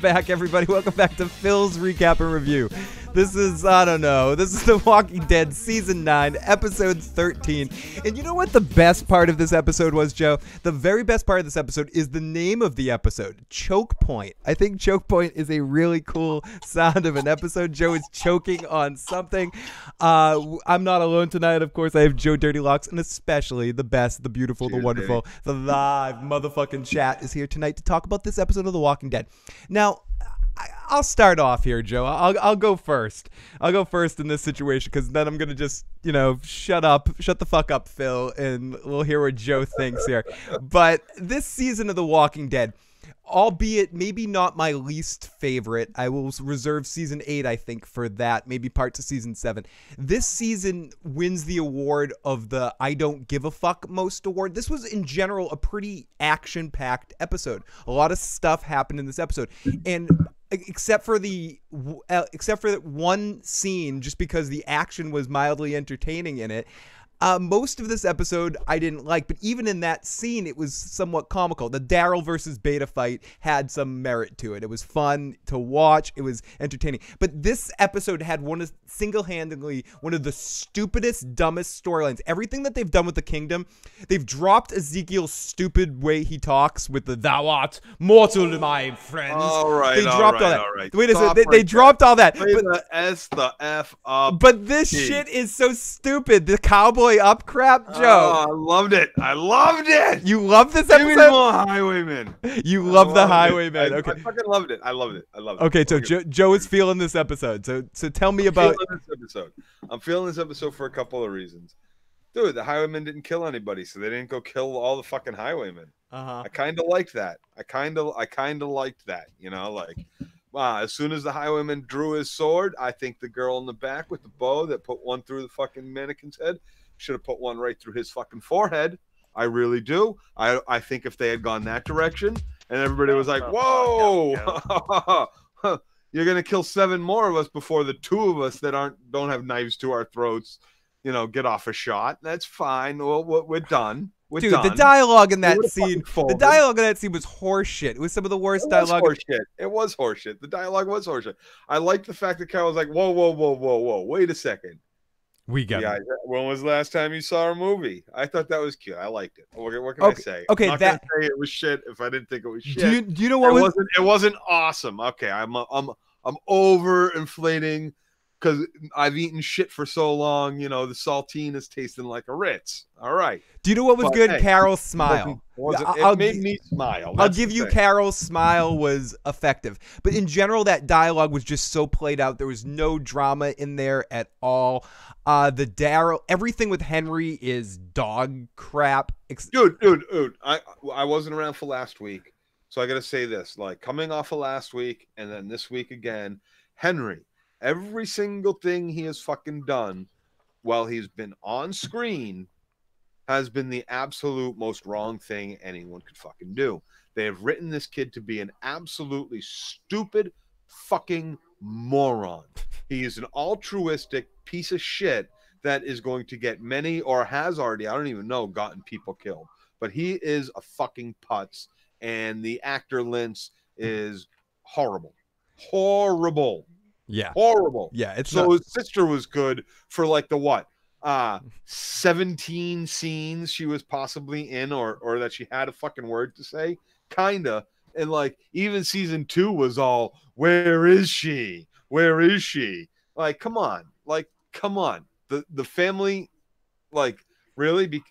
Back, everybody. Welcome back to Phil's Recap and Review. This is, I don't know, this is The Walking Dead Season 9, Episode 13. And you know what the best part of this episode was, Joe? The very best part of this episode is the name of the episode, Chokepoint. I think Chokepoint is a really cool sound of an episode. Joe is choking on something. I'm not alone tonight, of course. I have Joe Dirtylockz, and especially the best, the beautiful, the wonderful, the live motherfucking chat is here tonight to talk about this episode of The Walking Dead. Now, I'll start off here, Joe. I'll go first. I'll go first in this situation because then I'm going to just, shut the fuck up, Phil, and we'll hear what Joe thinks here. But this season of The Walking Dead, albeit maybe not my least favorite, I will reserve season 8, I think, for that, maybe parts of season 7. This season wins the award of the I don't give a fuck most award. This was, in general, a pretty action-packed episode. A lot of stuff happened in this episode. And except for that one scene, just because the action was mildly entertaining in it, most of this episode I didn't like, but even in that scene, it was somewhat comical. The Daryl versus Beta fight had some merit to it. It was fun to watch. It was entertaining. But this episode had single-handedly one of the stupidest, dumbest storylines. Everything that they've done with the Kingdom, they've dropped Ezekiel's stupid way he talks with the "Thou art mortal, my friends." All right, they dropped all that. All right. Wait a second. They dropped all that. Play the S, the F up. But this shit is so stupid. The cowboy up crap, Joe. Oh, I loved it. I loved it. You love this Give me episode? more Highwaymen. You love the Highwaymen. Okay. I fucking loved it. I loved it. Okay, so Joe is feeling this episode. So tell me about this episode. I'm feeling this episode for a couple of reasons. Dude, the Highwaymen didn't kill anybody, so they didn't go kill all the fucking Highwaymen. I kind of liked that. I kind of liked that. As soon as the Highwayman drew his sword, I think the girl in the back with the bow that put one through the fucking mannequin's head should have put one right through his fucking forehead. I really do. I think if they had gone that direction and everybody was like, whoa, you're going to kill 7 more of us before the 2 of us that don't have knives to our throats, get off a shot. That's fine. Well, we're done. Dude, the dialogue in that scene, was horseshit. It was some of the worst dialogue. It was horseshit. The dialogue was horseshit. I like the fact that Carol was like, whoa, wait a second. We got it. When was the last time you saw a movie? I thought that was cute. I liked it. What can I say? Okay, I'm not gonna say it was shit if I didn't think it was shit. Do you know what it wasn't awesome. Okay, I'm over inflating because I've eaten shit for so long. The saltine is tasting like a Ritz. All right. Do you know what was good? Hey, Carol's smile. It made me smile. I'll give you Carol's smile was effective. But in general, that dialogue was just so played out. There was no drama in there at all. The Daryl, everything with Henry is dog crap. Dude. I wasn't around for last week. So I got to say this. Coming off of last week and then this week again, Henry, every single thing he has fucking done while he's been on screen has been the absolute most wrong thing anyone could fucking do. They have written this kid to be an absolutely stupid fucking moron. He is an altruistic piece of shit that is going to get many, or has already, I don't even know, gotten people killed. But he is a fucking putz, and the actor Lince is horrible. Horrible. Yeah. Horrible. Yeah. His sister was good for 17 scenes she was possibly in, or that she had a fucking word to say. Kinda. And even season 2 was all, where is she? Where is she? Come on. Come on. The family, really?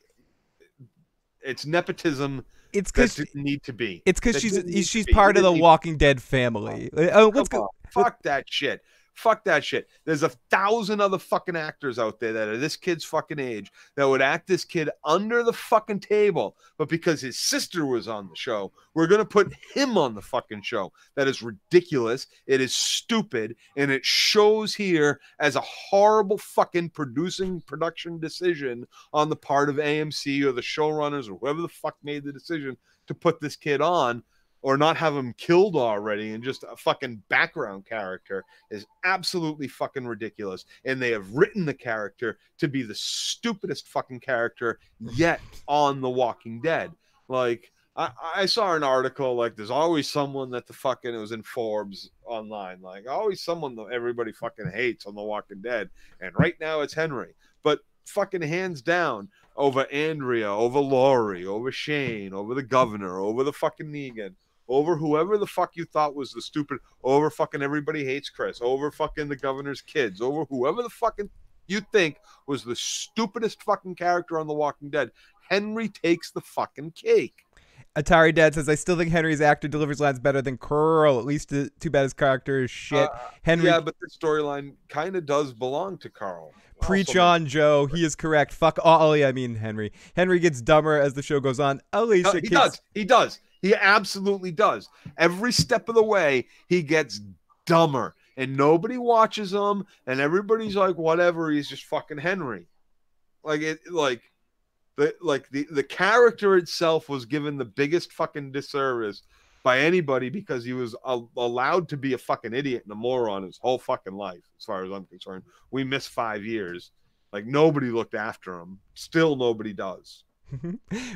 It's nepotism. It's because didn't need to be. It's because she's part of the Walking Dead family. Let's go. Fuck that shit. Fuck that shit. There's 1,000 other fucking actors out there that are this kid's fucking age that would act this kid under the fucking table. But because his sister was on the show, we're going to put him on the fucking show. That is ridiculous. It is stupid. And it shows here as a horrible fucking production decision on the part of AMC or the showrunners or whoever the fuck made the decision to put this kid on. Or not have him killed already and just a fucking background character is absolutely fucking ridiculous. And they have written the character to be the stupidest fucking character yet on The Walking Dead. I saw an article like there's always someone that the fucking it was in Forbes online, like always someone that everybody fucking hates on The Walking Dead, and right now it's Henry. But fucking hands down over Andrea, over Laurie, over Shane, over the governor, over the fucking Negan, over whoever the fuck you thought was the stupid, over fucking everybody hates Chris, over fucking the governor's kids, over whoever the fucking you think was the stupidest fucking character on The Walking Dead. Henry takes the fucking cake. Atari Dad says, I still think Henry's actor delivers lines better than Carl. At least too bad his character is shit. Henry, yeah, but the storyline kind of does belong to Carl. Preach on, Joe. He is correct. Fuck Ollie. I mean Henry. Henry gets dumber as the show goes on. Alicia he does. He does. He absolutely does. Every step of the way, he gets dumber, and nobody watches him, and everybody's like, whatever. He's just fucking Henry. The character itself was given the biggest fucking disservice by anybody because he was allowed to be a fucking idiot and a moron his whole fucking life, as far as I'm concerned. We missed 5 years. Like, nobody looked after him. Still nobody does.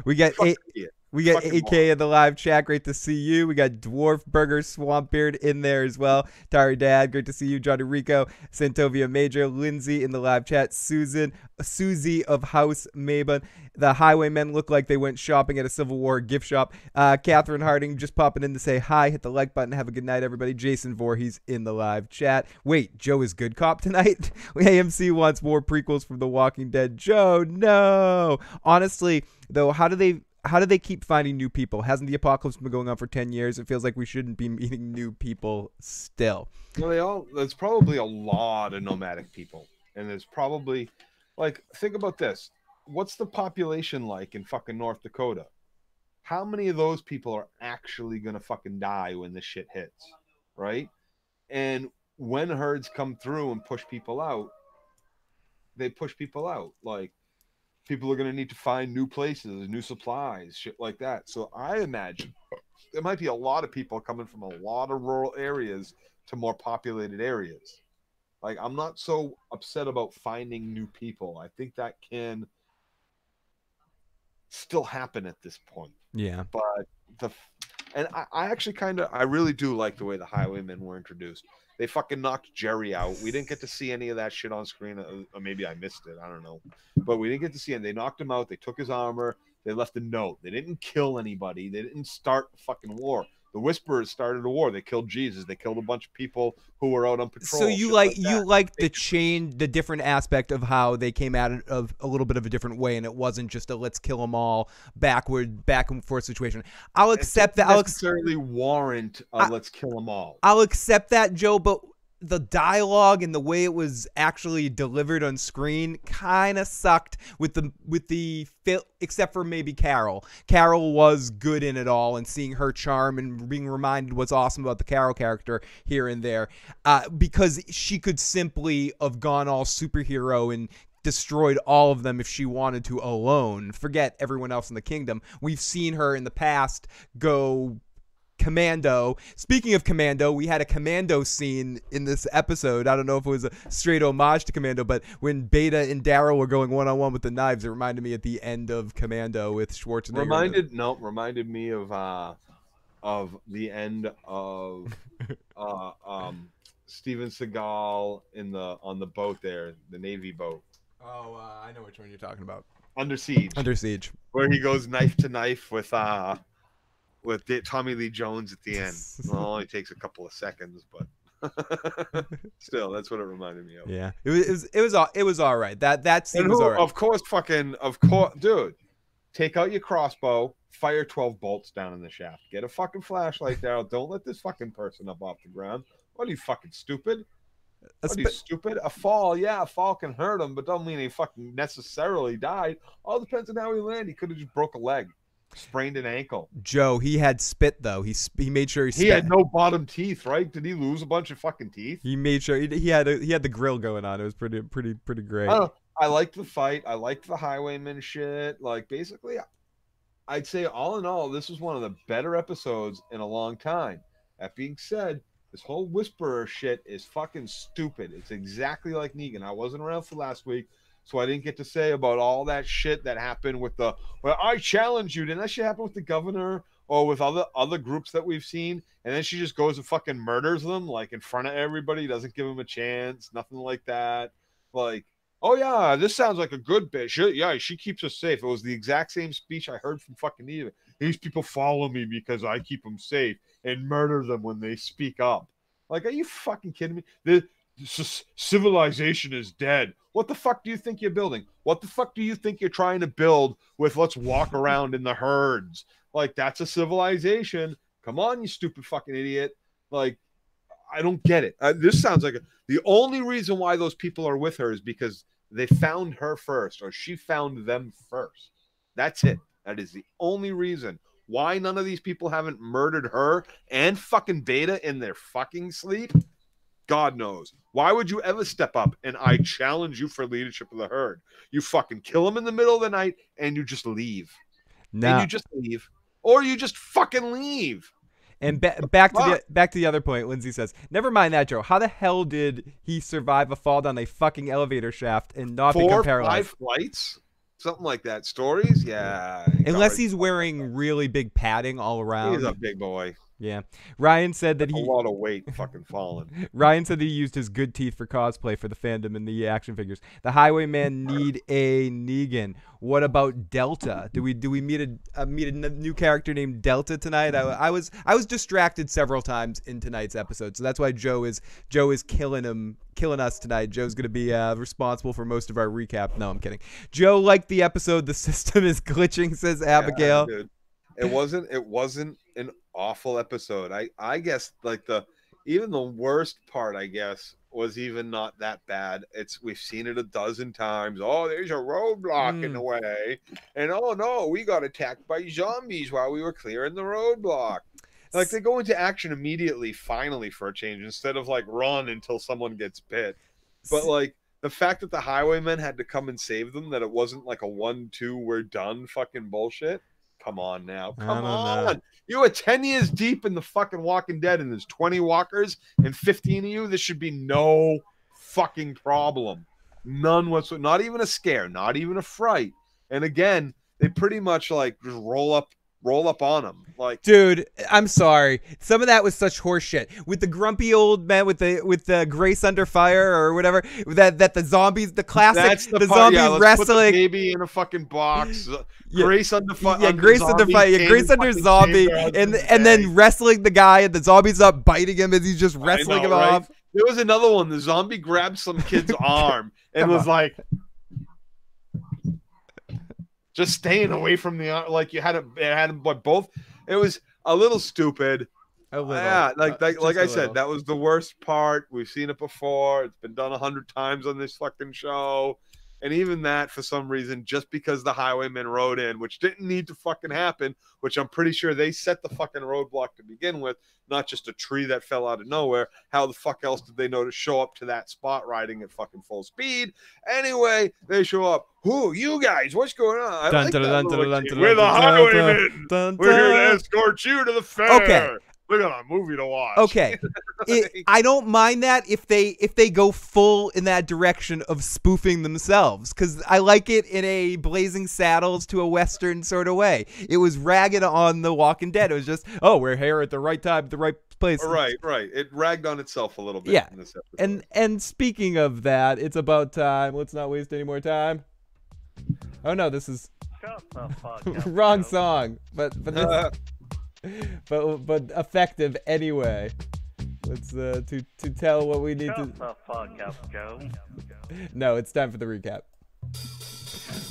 We get AK in the live chat. Great to see you. We got Dwarf Burger Swampbeard in there as well. Tari Dad, great to see you. Johnny Rico, Santovia Major, Lindsay in the live chat. Susie of House Mabon. The Highwaymen look like they went shopping at a Civil War gift shop. Catherine Harding just popping in to say hi. Hit the like button. Have a good night, everybody. Jason Voorhees in the live chat. Wait, Joe is good cop tonight? AMC wants more prequels from The Walking Dead. Joe, no. Honestly, though, how do they keep finding new people? Hasn't the apocalypse been going on for 10 years? It feels like we shouldn't be meeting new people still. Well, there's probably a lot of nomadic people. And there's probably, like, think about this. What's the population like in fucking North Dakota? How many of those people are actually going to fucking die when this shit hits? Right? And when herds come through and push people out, they push people out. Like, people are going to need to find new places, new supplies, shit like that. So I imagine there might be a lot of people coming from a lot of rural areas to more populated areas. Like, I'm not so upset about finding new people. I think that can still happen at this point. Yeah. But I actually I really do like the way the Highwaymen were introduced. They fucking knocked Jerry out. We didn't get to see any of that shit on screen. Or maybe I missed it. I don't know. But we didn't get to see it. They knocked him out. They took his armor. They left a note. They didn't kill anybody. They didn't start a fucking war. The Whisperers started a war. They killed Jesus. They killed a bunch of people who were out on patrol. So you like the different aspect of how they came at it of a little bit of a different way, and it wasn't just a let's kill them all back and forth situation. I'll accept that. I'll necessarily warrant let's kill them all. I'll accept that, Joe, but the dialogue and the way it was actually delivered on screen kind of sucked with the except for maybe Carol. Carol was good in it all, and seeing her charm and being reminded what's awesome about the Carol character here and there, because she could simply have gone all superhero and destroyed all of them if she wanted to alone. Forget everyone else in the kingdom. We've seen her in the past go Commando. Speaking of Commando, we had a Commando scene in this episode. I don't know if it was a straight homage to Commando, but when Beta and Daryl were going one-on-one with the knives, it reminded me at the end of Commando with Schwarzenegger. Reminded me of the end of Steven Seagal on the boat there, the Navy boat. Oh, I know which one you're talking about. Under Siege. Where he goes knife to knife with Tommy Lee Jones at the end. Well, it only takes a couple of seconds, but still, that's what it reminded me of. Yeah, it was all right. That scene was all right. Of course, dude, take out your crossbow, fire 12 bolts down in the shaft. Get a fucking flashlight, Daryl. Don't let this fucking person up off the ground. What are you, fucking stupid? What are you, stupid? A fall can hurt him, but don't mean he fucking necessarily died. All depends on how he landed. He could have just broke a leg. Sprained an ankle. Joe, he had spit though. He made sure he had no bottom teeth, right? Did he lose a bunch of fucking teeth? He made sure he had the grill going on. It was pretty great. I liked the fight. I liked the Highwayman shit. Like, basically, I'd say all in all, this was one of the better episodes in a long time. That being said, this whole Whisperer shit is fucking stupid. It's exactly like Negan. I wasn't around for last week, so I didn't get to say about all that shit that happened with the. Well, I challenge you. Didn't that shit happen with the governor or with other groups that we've seen? And then she just goes and fucking murders them like in front of everybody. Doesn't give them a chance. Nothing like that. Like, oh yeah, this sounds like a good bitch. She keeps us safe. It was the exact same speech I heard from fucking Eva. These people follow me because I keep them safe and murder them when they speak up. Like, are you fucking kidding me? The civilization is dead. What the fuck do you think you're building? What the fuck do you think you're trying to build with let's walk around in the herds? Like, that's a civilization. Come on, you stupid fucking idiot. Like, I don't get it. This sounds like the only reason why those people are with her is because they found her first or she found them first. That's it. That is the only reason why none of these people haven't murdered her and fucking Beta in their fucking sleep. God knows. Why would you ever step up and I challenge you for leadership of the herd? You fucking kill them in the middle of the night and you just leave. And you just leave. Or you just fucking leave. And back to the other point, Lindsay says, never mind that, Joe. How the hell did he survive a fall down a fucking elevator shaft and not become paralyzed? 4 or 5 flights? Something like that. Stories? Yeah. Unless he's wearing really big padding all around. He's a big boy. Yeah. Ryan said that a lot of weight fucking falling. Ryan said that he used his good teeth for cosplay for the fandom and the action figures. The Highwaymen need a Negan. What about Delta? Do we meet a new character named Delta tonight? I was distracted several times in tonight's episode, so that's why Joe is killing us tonight. Joe's gonna be responsible for most of our recap. No, I'm kidding. Joe liked the episode. The system is glitching, says Abigail. Yeah, it wasn't an awful episode. I guess like even the worst part, I guess, was even not that bad. We've seen it a dozen times. Oh, there's a roadblock in the way. And oh no, we got attacked by zombies while we were clearing the roadblock. Like they go into action immediately, finally, for a change, instead of like run until someone gets bit. But like the fact that the Highwaymen had to come and save them, that it wasn't like a 1-2 we're done fucking bullshit. Come on now. Come on. You are 10 years deep in the fucking Walking Dead and there's 20 walkers and 15 of you. This should be no fucking problem. None whatsoever. Not even a scare. Not even a fright. And again, they pretty much like just roll up on them. Like, dude, I'm sorry. Some of that was such horse shit. With the grumpy old man with the Grace Under Fire or whatever, that the zombies, the classic, the zombie wrestling. Put the baby in a fucking box. Grace Under Fire. Yeah, Grace Under Fire. Yeah, Grace Under Zombie. And then wrestling the guy and the zombie's up biting him as he's just wrestling him off. There was another one. The zombie grabbed some kid's arm and was like, just staying away from the, like you had it, but both. It was a little stupid. Yeah, like I said, that was the worst part. We've seen it before. It's been done 100 times on this fucking show. And even that, for some reason, just because the Highwaymen rode in, which didn't need to fucking happen, which I'm pretty sure they set the fucking roadblock to begin with, not just a tree that fell out of nowhere. How the fuck else did they know to show up to that spot riding at fucking full speed? Anyway, they show up. Who, you guys? What's going on? We're the Highwaymen. We're here to escort you to the fair. Okay. We got a movie to watch. Okay, I don't mind that if they go full in that direction of spoofing themselves, because I like it in a Blazing Saddles to a Western sort of way. It was ragged on The Walking Dead. It was just, oh, we're here at the right time, at the right place. Right. It ragged on itself a little bit. Yeah, in this episode. And speaking of that, it's about time. Let's not waste any more time. Oh no, this is wrong song, but this. But effective anyway. Let's to tell what we need to. Shut the fuck up, Joe. No, it's time for the recap.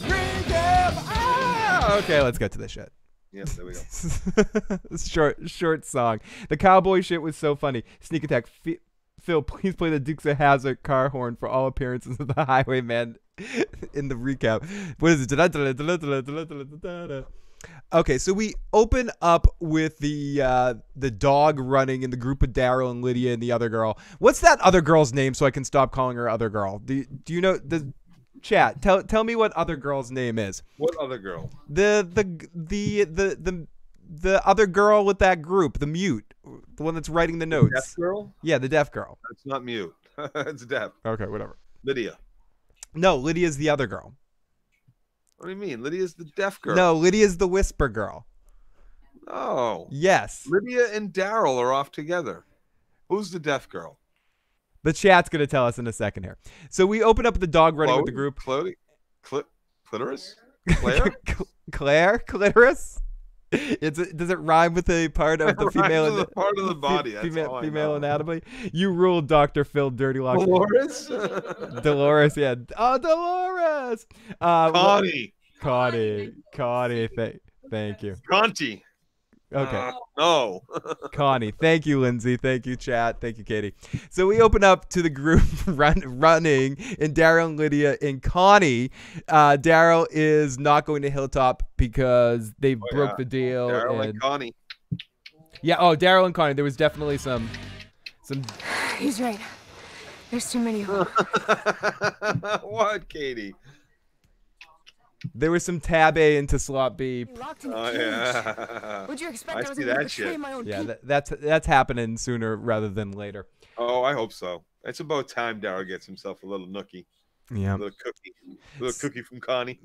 Recap! Ah! Okay, let's get to this shit. Yep, there we go. Short song. The cowboy shit was so funny. Sneak attack. Phil, please play the Dukes of Hazzard car horn for all appearances of the Highwaymen in the recap. What is it? Okay, so we open up with the dog running in the group of Daryl and Lydia and the other girl. What's that other girl's name so I can stop calling her other girl? Do you know the chat? Tell me what other girl's name is. What other girl? The other girl with that group, the mute, the one that's writing the notes. The deaf girl? Yeah, the deaf girl. That's not mute. It's deaf. Okay, whatever. Lydia. No, Lydia's the other girl. What do you mean? Lydia's the deaf girl. No, Lydia's the whisper girl. Oh. Yes. Lydia and Daryl are off together. Who's the deaf girl? The chat's going to tell us in a second here. So we open up the dog running with the group. Clitoris? Claire? Claire? Clitoris? Does it rhyme with a part of the female part of the body? Female anatomy? You rule, Dr. Phil Dirtylockz. Dolores? Dolores, yeah. Oh, Dolores! Connie. Thank you. Conti. Okay. No. Connie. Thank you, Lindsay. Thank you, chat. Thank you, Katie. So we open up to the group running, and Daryl and Lydia and Connie. Daryl is not going to Hilltop because they broke the deal. Daryl and Connie. Yeah. Oh, Daryl and Connie. There was definitely some. He's right. There's too many of them. What, Katie? There was some tab A into slot B. Yeah. Would you expect I was see going to that betray shit. my own Yeah, people? that's happening sooner rather than later. Oh, I hope so. It's about time Daryl gets himself a little nookie. Yeah. A little cookie from Connie.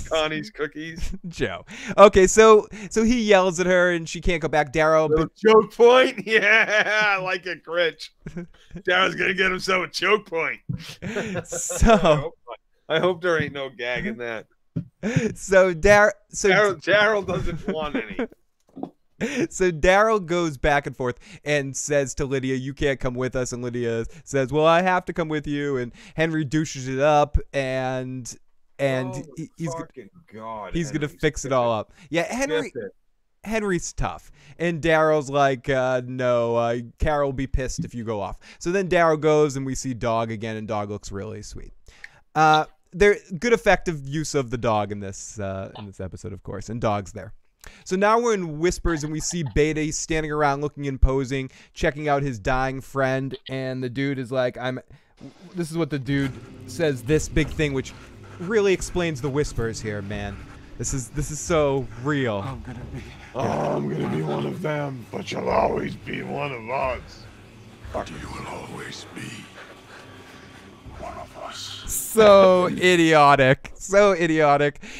Connie's cookies. Joe. Okay, so he yells at her and she can't go back. Daryl. Choke point? Yeah, I like it, Grinch. Daryl's going to get himself a choke point. So I hope there ain't no gag in that. So Daryl doesn't want any. So Daryl goes back and forth and says to Lydia, "You can't come with us." And Lydia says, "Well, I have to come with you." And Henry douches it up, and he's gonna fix it all up. Yeah, Henry's tough, and Daryl's like, "No, Carol will be pissed if you go off." So then Daryl goes, and we see Dog again, and Dog looks really sweet. There good effective use of the dog in this episode, of course, and Dog's there. So now we're in Whispers, and we see Beta. He's standing around looking imposing, checking out his dying friend, and the dude is like, this is what the dude says, this big thing, which really explains the Whispers here, man. This is so real. I'm gonna be one of them, but you'll always be one of us. You will always be one of us. So idiotic.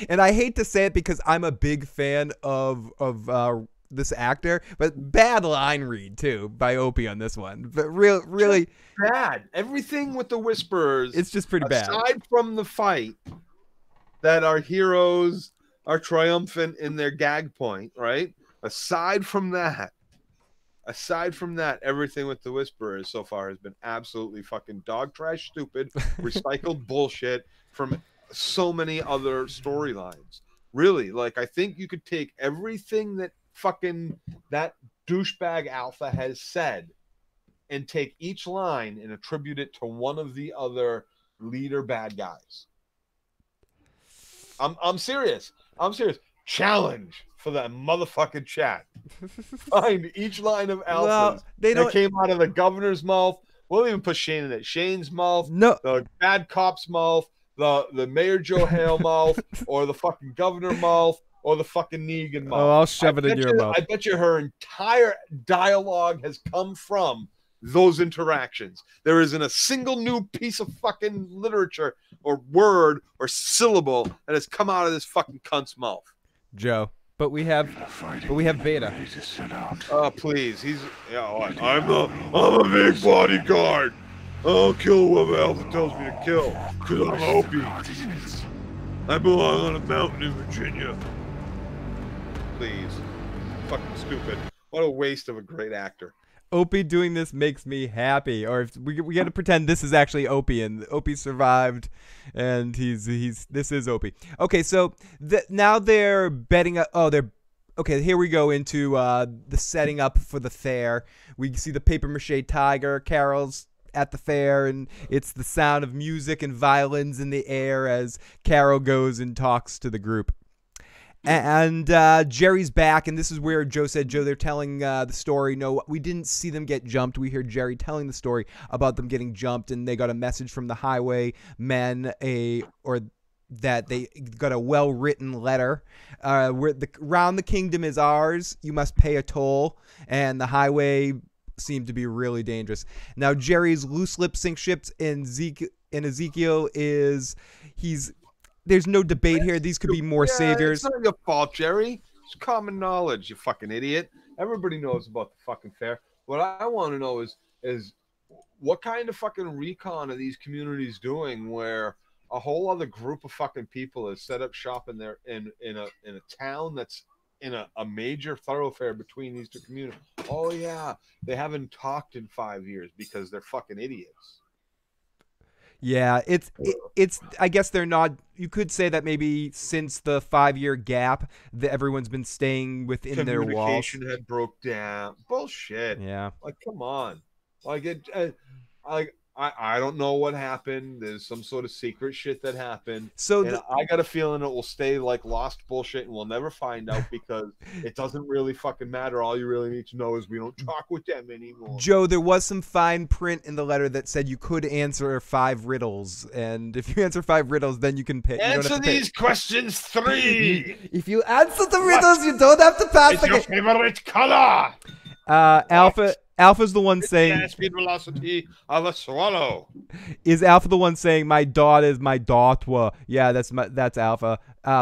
And I hate to say it because I'm a big fan of this actor, but bad line read too by Opie on this one. But really bad. Everything with the Whisperers, it's just pretty bad. Aside from the fight, that our heroes are triumphant in their gag point, right? Aside from that, everything with the Whisperers so far has been absolutely fucking dog trash, stupid, recycled bullshit from so many other storylines. Really, like, I think you could take everything that fucking that douchebag Alpha has said and take each line and attribute it to one of the other leader bad guys. I'm serious. Challenge for that motherfucking chat. Find each line of Alphas that came out of the governor's mouth. We'll even put Shane in it. Shane's mouth, the bad cop's mouth, the Mayor Joe Hale mouth, or the fucking governor mouth, or the fucking Negan mouth. Oh, I'll shove it in your mouth. I bet you her entire dialogue has come from those interactions. There isn't a single new piece of fucking literature or word or syllable that has come out of this fucking cunt's mouth. Joe. But we have Beta. Oh, please. I'm a big bodyguard. I'll kill whoever Alpha tells me to kill, because I'm Opie. I belong on a mountain in Virginia. Please. Fucking stupid. What a waste of a great actor. Opie doing this makes me happy. Or if we got to pretend this is actually Opie, and Opie survived, and this is Opie. Okay, so now they're betting. Okay. Here we go into the setting up for the fair. We see the paper mache tiger. Carol's at the fair, and it's the sound of music and violins in the air as Carol goes and talks to the group. And Jerry's back, and this is where Joe said, they're telling the story. No, we didn't see them get jumped. We heard Jerry telling the story about them getting jumped, and they got a message from the highwaymen, that they got a well-written letter. Round the kingdom is ours. You must pay a toll, and the highway seemed to be really dangerous. Now, Jerry's loose lip sync ships and Zeke and Ezekiel there's no debate here. These could be more saviors. It's not your fault, Jerry. It's common knowledge, you fucking idiot. Everybody knows about the fucking fair. What I want to know is what kind of fucking recon are these communities doing where a whole other group of fucking people has set up shop in a town that's in a major thoroughfare between these two communities? Oh yeah, they haven't talked in 5 years because they're fucking idiots. Yeah, it's I guess they're not. You could say that maybe since the 5-year gap, that everyone's been staying within their walls. Communication had broke down. Bullshit. Yeah. Like, come on. Like I don't know what happened. There's some sort of secret shit that happened. So I got a feeling it will stay like lost bullshit, and we'll never find out because it doesn't really fucking matter. All you really need to know is we don't talk with them anymore. Joe, there was some fine print in the letter that said you could answer 5 riddles, and if you answer 5 riddles, then you can pay. Answer these questions 3. If you answer the riddles, you don't have to pass. It's your favorite color. Alpha's the one saying. The speed velocity of a swallow. Is Alpha the one saying my daughter is my daughter? Yeah, that's Alpha.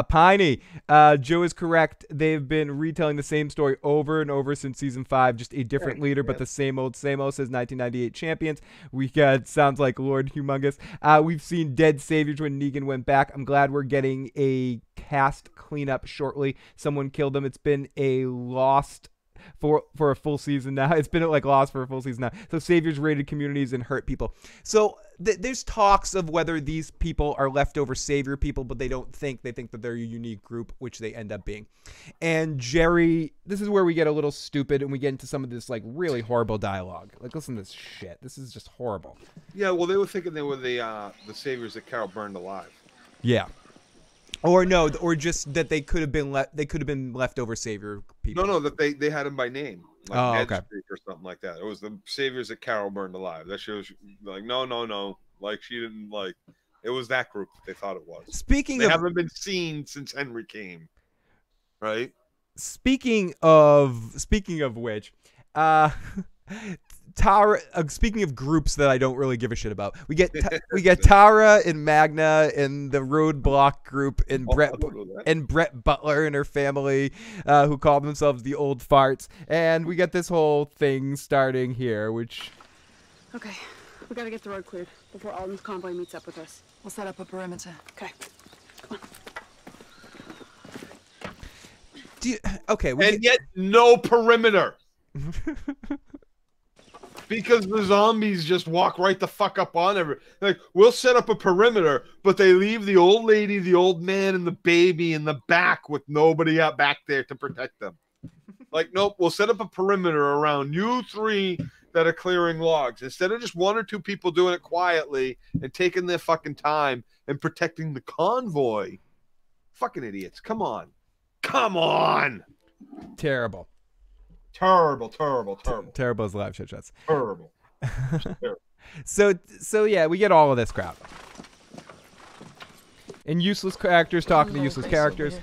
Piney, Joe is correct. They've been retelling the same story over and over since season 5, just a different leader, but the same old, says 1998 champions. We got sounds like Lord Humongous. We've seen dead saviors when Negan went back. I'm glad we're getting a cast cleanup shortly. Someone killed them. It's been a lost for a full season now. It's been like lost for a full season now. So saviors raided communities and hurt people. So there's talks of whether these people are leftover savior people, but they think that they're a unique group, which they end up being. And Jerry, this is where we get a little stupid and we get into some of this like really horrible dialogue. Like, listen to this shit. This is just horrible. Yeah, well, they were thinking they were the saviors that Carol burned alive. Yeah. Or no, or just that they could have been leftover savior people. No, that they had him by name, like okay, or something like that. It was the saviors that Carol burned alive. That shows like no, like she didn't like. It was that group that they thought it was. They haven't been seen since Henry came, right? Speaking of which, Tara. Speaking of groups that I don't really give a shit about, we get Tara and Magna and the Roadblock group and Brett Butler and her family, who call themselves the Old Farts, and we get this whole thing starting here. Which, okay, we gotta get the road cleared before Alden's convoy meets up with us. We'll set up a perimeter. Okay, come on. Yet no perimeter. Because the zombies just walk right the fuck up on everyone. Like, we'll set up a perimeter, but they leave the old lady, the old man, and the baby in the back with nobody out back there to protect them. Like, nope, we'll set up a perimeter around you 3 that are clearing logs. Instead of just 1 or 2 people doing it quietly and taking their fucking time and protecting the convoy. Fucking idiots. Come on. Come on. terrible. Terrible as live shit shots. Terrible. So yeah, we get all of this crap. And useless characters talking to useless characters.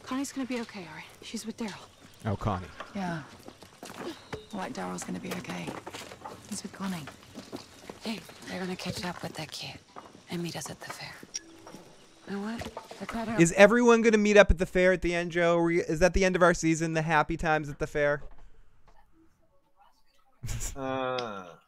Connie's gonna be okay, all right? She's with Daryl. Oh, Connie. Yeah. Like Daryl's gonna be okay. He's with Connie. Hey, they're gonna catch up with that kid and meet us at the fair. You know what? Is everyone going to meet up at the fair at the end, Joe? Is that the end of our season, the happy times at the fair?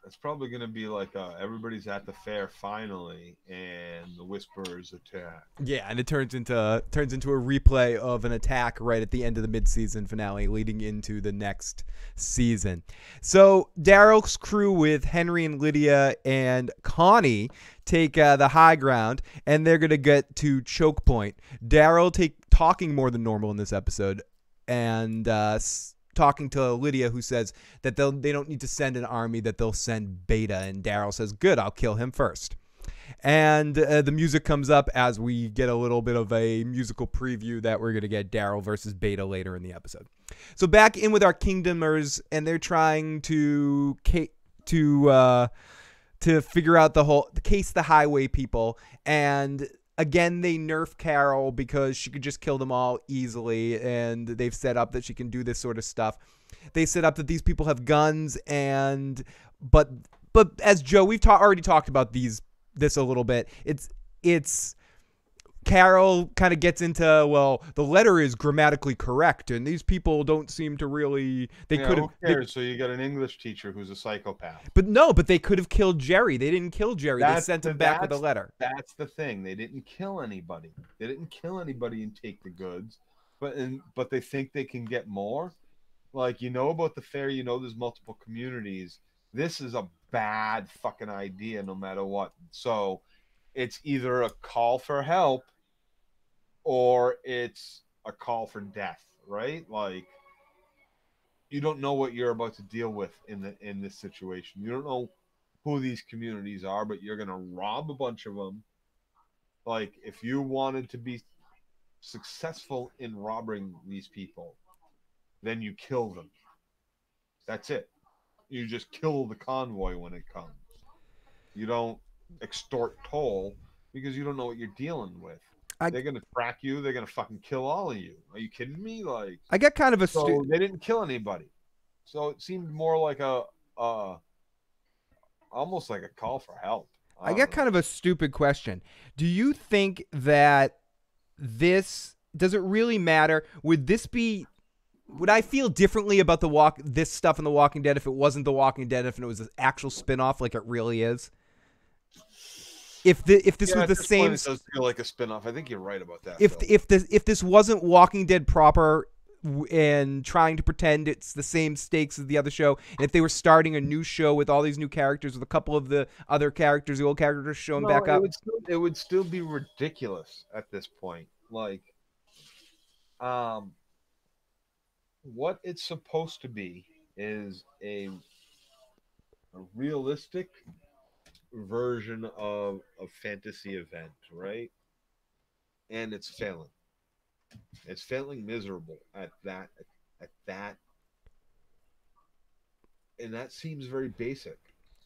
It's probably going to be like everybody's at the fair finally, and the Whisperers attack. Yeah, and it turns into a replay of an attack right at the end of the mid-season finale, leading into the next season. So Daryl's crew with Henry and Lydia and Connie take the high ground, and they're gonna get to Chokepoint. Daryl talking more than normal in this episode, and talking to Lydia, who says that they don't need to send an army, that they'll send Beta. And Daryl says, good, I'll kill him first. And the music comes up as we get a little bit of a musical preview that we're going to get Daryl versus Beta later in the episode. So back in with our Kingdomers, and they're trying to figure out the case the highway people. And again, they nerf Carol because she could just kill them all easily, and they've set up that she can do this sort of stuff. They set up that these people have guns, but as Joe, we've already talked about these this a little bit. It's Carol kind of gets into, well, the letter is grammatically correct, and these people don't seem to really. They could have. Who cares? So you got an English teacher who's a psychopath. But they could have killed Jerry. They didn't kill Jerry. They sent him back with a letter. That's the thing. They didn't kill anybody. They didn't kill anybody and take the goods, but they think they can get more. Like, about the fair. There's multiple communities. This is a bad fucking idea, no matter what. So it's either a call for help or it's a call for death, right? Like, you don't know what you're about to deal with in this situation. You don't know who these communities are, but you're gonna rob a bunch of them. Like, if you wanted to be successful in robbing these people, then you kill them. That's it. You just kill the convoy when it comes. You don't extort toll because you don't know what you're dealing with. They're gonna track you. They're gonna fucking kill all of you. Are you kidding me? Like, I get kind of a. So they didn't kill anybody. So it seemed more like almost like a call for help. I get kind of a stupid question. Do you think that does it really matter? Would I feel differently about this stuff in The Walking Dead if it wasn't The Walking Dead, if it was an actual spinoff like it really is? If this was the same, it does feel like a spinoff. I think you're right about that. If this wasn't Walking Dead proper and trying to pretend it's the same stakes as the other show, and if they were starting a new show with all these new characters with a couple of the other characters, the old characters showing back up, it would still be ridiculous at this point. Like, what it's supposed to be is a realistic version of a fantasy event, right? And it's failing. It's failing miserable at that, and that seems very basic.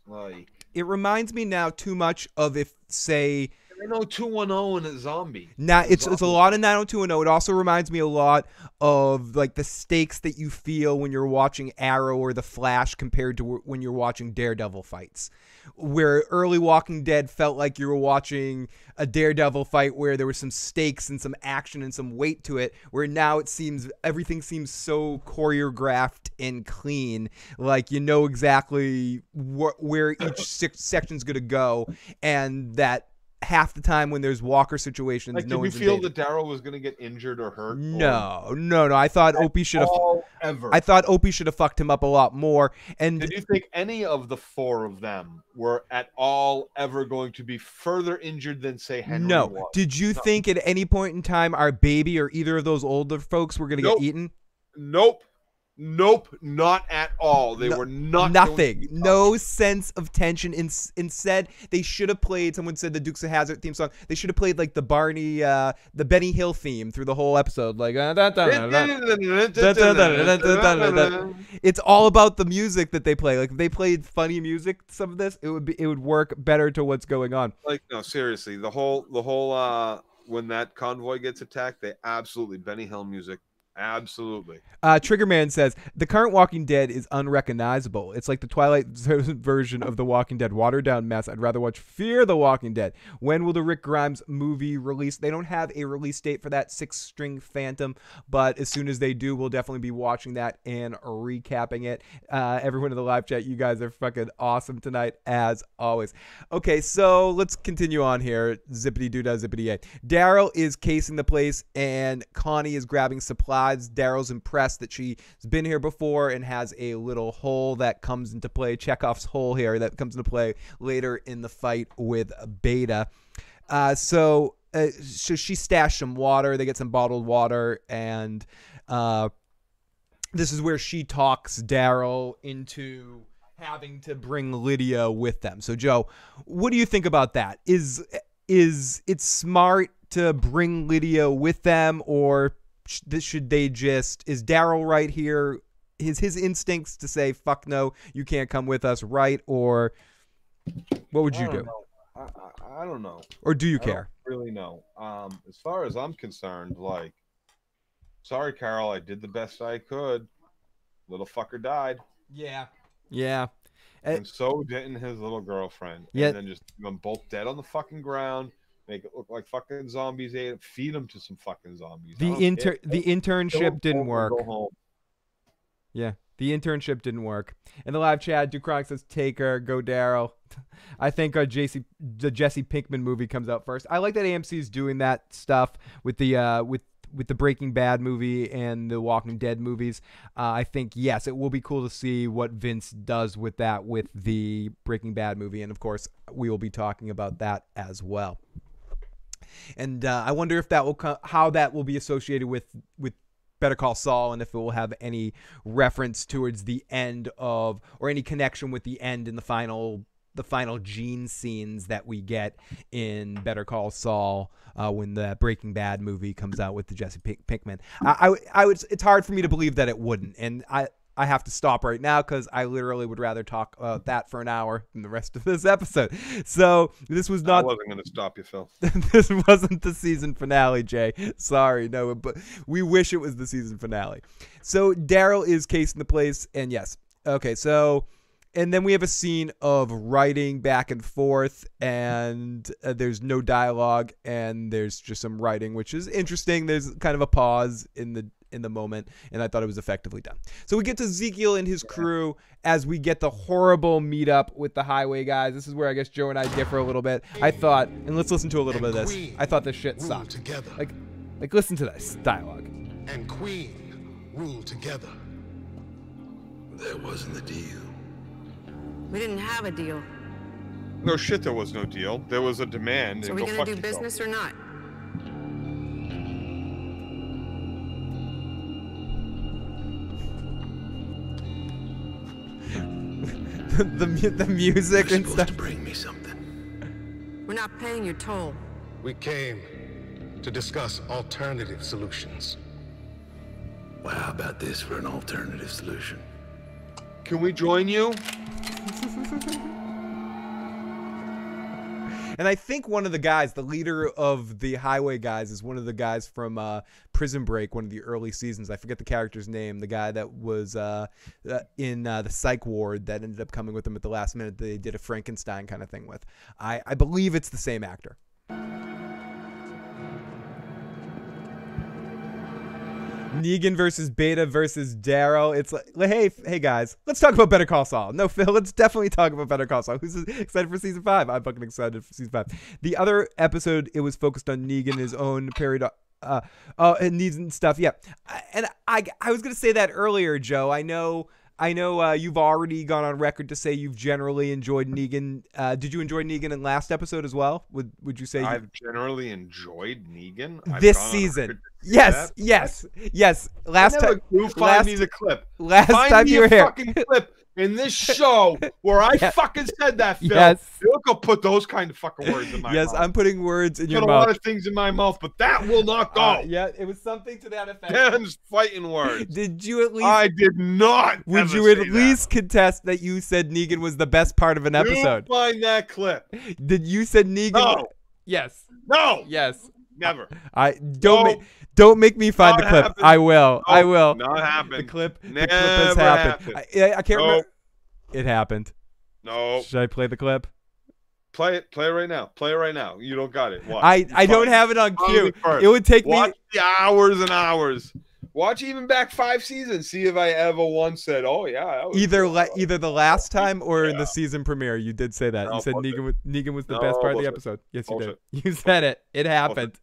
Like, it reminds me now too much of say. I know 210 and a zombie. It's a lot of 90210. It also reminds me a lot of like the stakes that you feel when you're watching Arrow or The Flash compared to when you're watching Daredevil fights. Where early Walking Dead felt like you were watching a Daredevil fight where there was some stakes and some action and some weight to it. Where now everything seems so choreographed and clean. Like you know exactly where each section's gonna go, and that. Half the time when there's walker situations, like, no one's did you feel invaded. that Daryl was going to get injured or hurt? No. I thought Opie should have fucked him up a lot more. And did you think any of the four of them were at all ever going to be further injured than, say, Henry was? Did you think at any point in time our baby or either of those older folks were going to get eaten? Nope, not at all. They were not. Nothing. No sense of tension. Instead, they should have played. Someone said the Dukes of Hazzard theme song. They should have played like the Benny Hill theme through the whole episode. Like, it's all about the music that they play. Like, if they played funny music, some of this, it would work better to what's going on. Like, no, seriously, the whole when that convoy gets attacked, they absolutely Benny Hill music. Absolutely. Triggerman says, the current Walking Dead is unrecognizable. It's like the Twilight Zone version of The Walking Dead. Watered down mess. I'd rather watch Fear the Walking Dead. When will the Rick Grimes movie release? They don't have a release date for that 6-string Phantom, but as soon as they do, we'll definitely be watching that and recapping it. Everyone in the live chat, you guys are fucking awesome tonight, as always. Okay, so let's continue on here. Zippity doo-dah, zippity-yay. Daryl is casing the place, and Connie is grabbing supplies. Daryl's impressed that she's been here before and has a little hole that comes into play, Chekhov's hole here, that comes into play later in the fight with Beta. So she stashed some water. They get some bottled water, and this is where she talks Daryl into having to bring Lydia with them. So, Joe, what do you think about that? Is it smart to bring Lydia with them, or should they is Daryl right here? Is his instincts to say, fuck no, you can't come with us, right? Or what would you do? I don't know. Or do you care? I don't really know. As far as I'm concerned, like, sorry, Carol, I did the best I could. Little fucker died. Yeah. And so didn't his little girlfriend. Yeah. And then just leave them both dead on the fucking ground. Make it look like fucking zombies ate it. Feed them to some fucking zombies. The internship didn't work. Go home. Yeah, the internship didn't work. In the live chat, Ducronk says, "Take her, go Daryl." I think the Jesse Pinkman movie comes out first. I like that AMC is doing that stuff with the with the Breaking Bad movie and the Walking Dead movies. I think yes, it will be cool to see what Vince does with that with the Breaking Bad movie, and of course, we will be talking about that as well. And I wonder if that will how that will be associated with Better Call Saul, and if it will have any reference towards the end of, or any connection with the end in the final Gene scenes that we get in Better Call Saul when the Breaking Bad movie comes out with the Jesse Pinkman. I would. It's hard for me to believe that it wouldn't, and I have to stop right now because I literally would rather talk about that for an hour than the rest of this episode. So this was not. I wasn't going to stop you, Phil. This wasn't the season finale, Jay. Sorry, no, but we wish it was the season finale. So Daryl is casing the place, and yes, okay, so. And then we have a scene of writing back and forth, and there's no dialogue, and there's just some writing, which is interesting. There's kind of a pause in the moment, and I thought it was effectively done. So we get to Ezekiel and his crew as we get the horrible meetup with the highway guys. This is where I guess Joe and I differ a little bit. I thought, and let's listen to a little bit of this. I thought this shit sucked. Like listen to this dialogue. And Queen rule together. That wasn't the deal. We didn't have a deal. No shit, there was no deal. There was a demand. So are we gonna do business or not? the music and stuff. To bring me something. We're not paying your toll. We came to discuss alternative solutions. Well, how about this for an alternative solution? Can we join you? And I think one of the guys, the leader of the highway guys, is one of the guys from Prison Break, one of the early seasons. I forget the character's name. The guy that was in the psych ward that ended up coming with them at the last minute. They did a Frankenstein kind of thing with. I believe it's the same actor. Negan versus Beta versus Daryl. It's like, hey guys, let's talk about Better Call Saul. No, Phil, let's definitely talk about Better Call Saul. Who's excited for season 5? I'm fucking excited for season 5. The other episode, it was focused on Negan, his own period. And needs and stuff. Yeah, and I was gonna say that earlier, Joe. I know. You've already gone on record to say you've generally enjoyed Negan. Did you enjoy Negan in last episode as well? Would you say I've generally enjoyed Negan this season? Yes. Last time, find me the clip. Last find time me you were here, fucking clip in this show where I fucking said that. Phil. Yes. Look, I'll put those kind of fucking words in my mouth. Yes, I'm putting words in your mouth. Put a lot of things in my mouth, but that will not go. Yeah, it was something to that effect. Dan's fighting words. Did you at least? I did not. Would you at least contest that you said Negan was the best part of an episode? You find that clip. Did you said Negan? No. Yes. No. Yes. Never. Don't make me find the clip. Happened. I will. No, I will. Not happened. The clip Never has happened. I can't remember. It happened. No. Should I play the clip? Play it right now. Play it right now. You don't got it. Watch. I don't have it on cue. It would take Watch me the hours and hours. Watch even back 5 seasons. See if I ever once said, "Oh yeah." Either the last time or in the season premiere. You did say that. No, you said Negan was the best part of the episode. Yes, you Bullshit. did. You said it. It happened.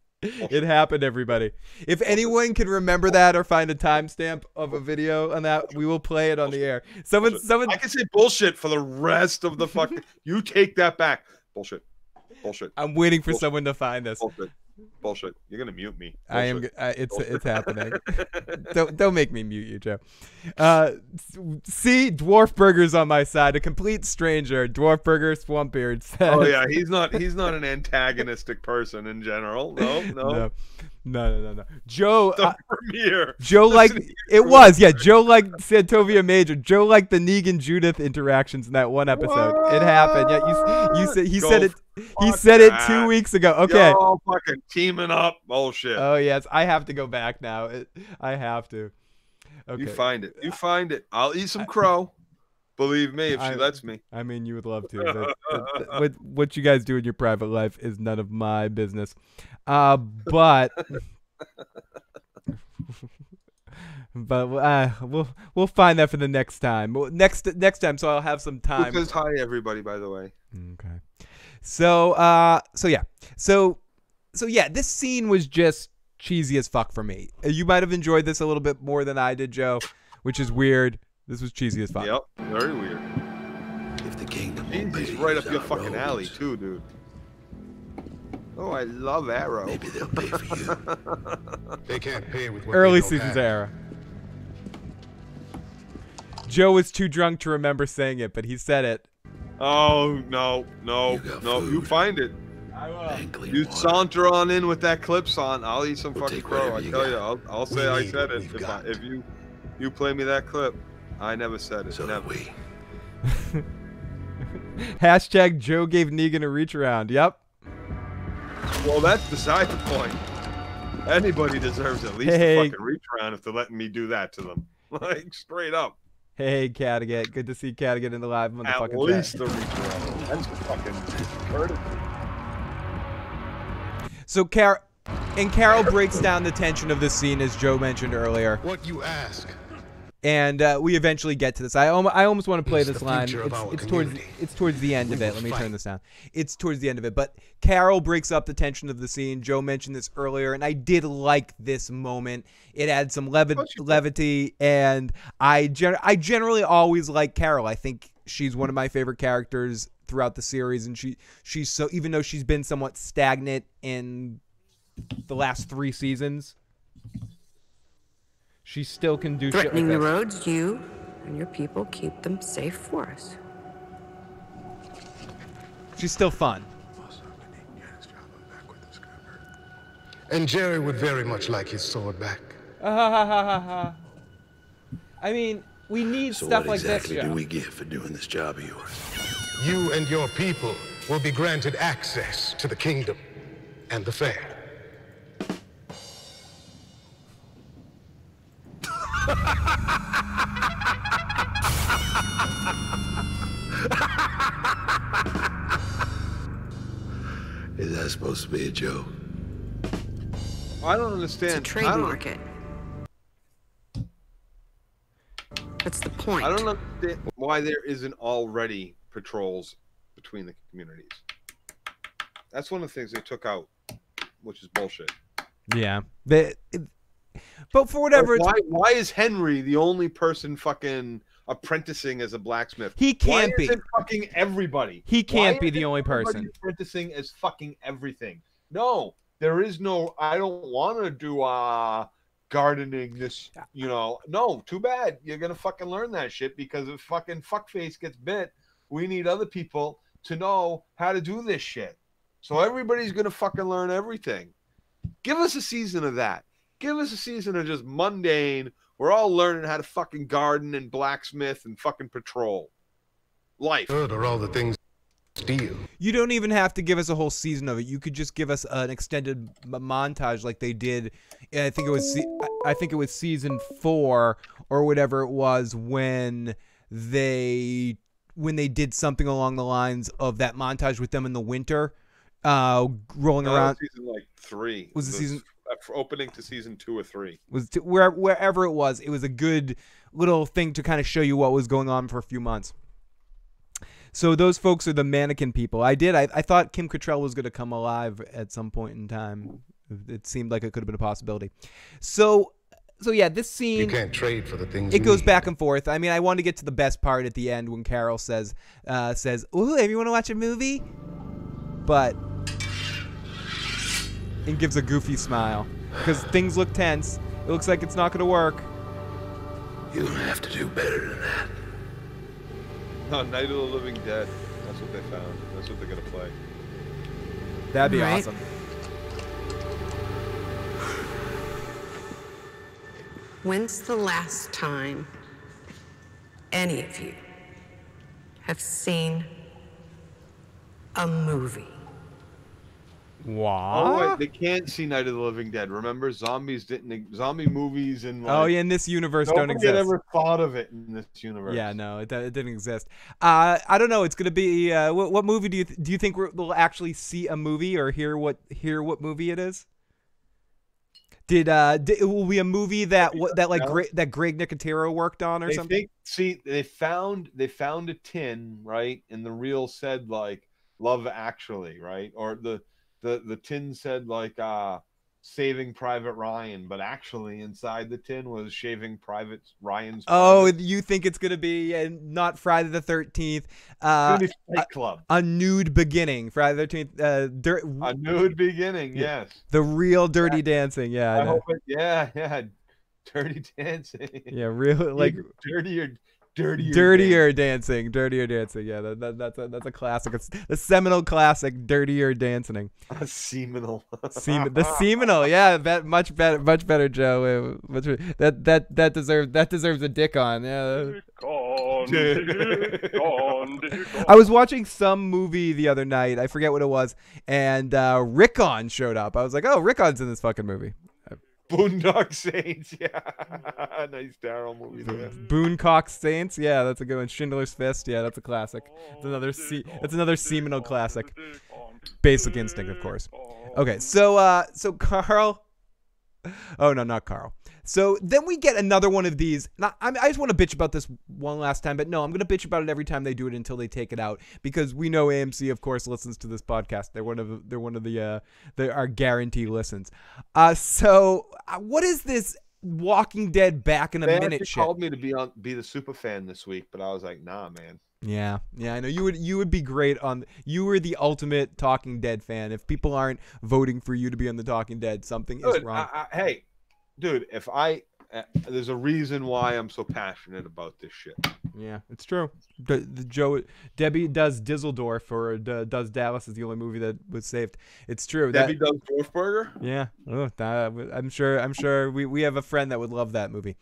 It happened, everybody. If anyone can remember that or find a timestamp of a video on that, we will play it on the air. Someone. I can say bullshit for the rest of the fucking. You take that back. Bullshit. I'm waiting for someone to find this. Bullshit. You're gonna mute me. Bullshit. I am. It's happening. Don't make me mute you, Joe. See, Dwarf Burger's on my side. A complete stranger. Dwarf Burger Swampbeard says. Oh yeah, he's not an antagonistic person in general. No. Joe. Premiere. Joe liked it was Joe liked Santovia Major. Joe liked the Negan Judith interactions in that one episode. What? It happened. Yeah, you said he said it. He said it 2 weeks ago. Okay. Y'all fucking teaming up. Bullshit. Oh yes, I have to go back now. I have to. Okay. You find it. I'll eat some crow. Believe me, if she lets me. I mean, you would love to. What you guys do in your private life is none of my business. But we'll find that for the next time. Next time, so I'll have some time. Because hi everybody, by the way. Okay. So yeah, this scene was just cheesy as fuck for me. You might have enjoyed this a little bit more than I did, Joe, which is weird. This was cheesy as fuck. Yep, very weird. If the kingdom He's right up your fucking alley too, dude. Oh, I love Arrow. Maybe they'll pay for you. They can't pay with what Early they don't seasons have. era. Joe was too drunk to remember saying it, but he said it. Oh no. You find it. I will. You saunter on in with that clips on. I'll eat some We'll fucking take crow. I whatever you tell got. you, I'll say I need said what it. we've got. If you play me that clip, I never said it. So Never. that we. Hashtag Joe gave Negan a reach around. Yep. Well, that's beside the point. Anybody deserves at least Hey. a fucking reach around if they're letting me do that to them. Like straight up. Hey, Cattigat. Good to see Cattigat in the live At motherfucking least chat. the reach around. That's fucking courtesy. So Carol breaks down the tension of this scene, as Joe mentioned earlier, What you ask. and we eventually get to this. I almost want to play It's this the line. future of our It's community. towards the end of We it. will Let me turn fight. this down. It's towards the end of it. But Carol breaks up the tension of the scene. Joe mentioned this earlier, and I did like this moment. It had some levity, and I generally always like Carol. I think she's one of my favorite characters throughout the series, and she's so, even though she's been somewhat stagnant in the last 3 seasons, she still can do shit like Threatening the this. roads, you and your people keep them safe for us. She's still fun. And Jerry would very much like his sword back. I mean, we need So stuff what like exactly this, do Joe. we get for doing this job of yours? You and your people will be granted access to the kingdom and the fair. Is that supposed to be a joke? I don't It's understand. a trade market. What's the point? I don't understand why there isn't already patrols between the communities. That's one of the things they took out, which is bullshit. Yeah. But for whatever it's, Why is Henry the only person fucking apprenticing as a blacksmith? He can't Why be. isn't fucking everybody? He can't Why be the isn't only everybody person. apprenticing as fucking everything. No, there is no. I don't want to do gardening. This, no. Too bad. You're gonna fucking learn that shit because if fucking fuckface gets bit, we need other people to know how to do this shit. So everybody's gonna fucking learn everything. Give us a season of that. Give us a season of just mundane. We're all learning how to fucking garden and blacksmith and fucking patrol. Life. Good are all the things steal. You don't even have to give us a whole season of it. You could just give us an extended montage like they did. I think it was season 4 or whatever it was when they did something along the lines of that montage with them in the winter, rolling around. Season like 3 Was the season opening to season 2 or 3? Wherever it was a good little thing to kind of show you what was going on for a few months. So those folks are the mannequin people. I thought Kim Cattrall was going to come alive at some point in time. It seemed like it could have been a possibility. So yeah, this scene, You can't trade for the things it you goes need. back and forth. I mean, I want to get to the best part at the end when Carol says, "Ooh, everyone want to watch a movie?" But and gives a goofy smile because things look tense. It looks like it's not going to work. You're gonna have to do better than that. No, Night of the Living Dead. That's what they found. That's what they're gonna play. That'd be Right. awesome. When's the last time any of you have seen a movie? What? Oh wait, they can't see Night of the Living Dead. Remember, zombie movies and Oh yeah, in this universe don't nobody exist. had ever thought of it in this universe. Yeah, no, it didn't exist. I don't know. It's gonna be what movie do you think we'll actually see a movie or hear what movie it is? It will be a movie that that Greg Nicotero worked on or something? They found a tin, right, and the reel said like Love Actually, right, or the tin said like Saving Private Ryan, but actually inside the tin was Shaving Private Ryan's. Oh, you think it's gonna be not Friday the 13th? Fight Club. A nude beginning. Friday the 13th. A nude beginning. Yes. The real Dirty Dancing. Yeah. I hope it. Yeah. Dirty Dancing. Yeah, real like dirtier dancing. Yeah, that's a classic. It's the seminal classic, Dirtier Dancing. Seminal. The seminal. Yeah, much better, Joe. That deserves a dick on. Yeah. I was watching some movie the other night. I forget what it was, and Rickon showed up. I was like, oh, Rickon's in this fucking movie. Boondock Saints, yeah, nice Daryl movie. There. Boondock Saints, yeah, that's a good one. Schindler's Fist, yeah, that's a classic. It's another seminal classic. Basic Instinct, of course. Okay, so Carl. Oh no, not Carl. So then we get another one of these. I just want to bitch about this one last time, but no, I'm going to bitch about it every time they do it until they take it out, because we know AMC, of course, listens to this podcast. They're one of our guarantee listens. So what is this Walking Dead back in a minute shit? They called me to be the super fan this week, but I was like, nah, man. Yeah, I know you would be great on. You were the ultimate Talking Dead fan. If people aren't voting for you to be on the Talking Dead, something is wrong. Hey, dude, there's a reason why I'm so passionate about this shit. Yeah, it's true. Debbie does Düsseldorf, or does Dallas is the only movie that was saved. It's true. Debbie does Dorfburger? Yeah. Oh, I'm sure we have a friend that would love that movie.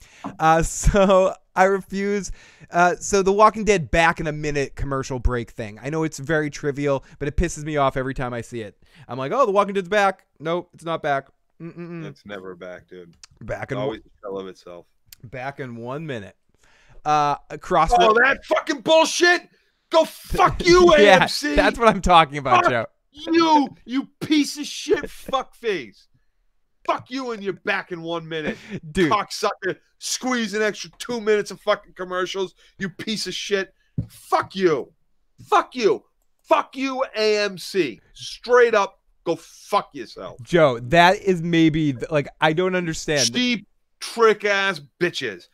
So I refuse. So the Walking Dead back in a minute commercial break thing. I know it's very trivial, but it pisses me off every time I see it. I'm like, oh, the Walking Dead's back. Nope, it's not back. It's never back, dude. Back in always a shell of itself. Back in 1 minute. Crossroads. Oh, that fucking bullshit! Go fuck you, yeah, AMC. That's what I'm talking about, fuck Joe. You piece of shit, fuckface. Fuck you, and you're back in 1 minute, dude. Cocksucker, squeeze an extra 2 minutes of fucking commercials. You piece of shit. Fuck you. Fuck you. Fuck you, AMC. Straight up. Go fuck yourself. Joe, that is maybe, like, I don't understand. Cheap, trick-ass bitches.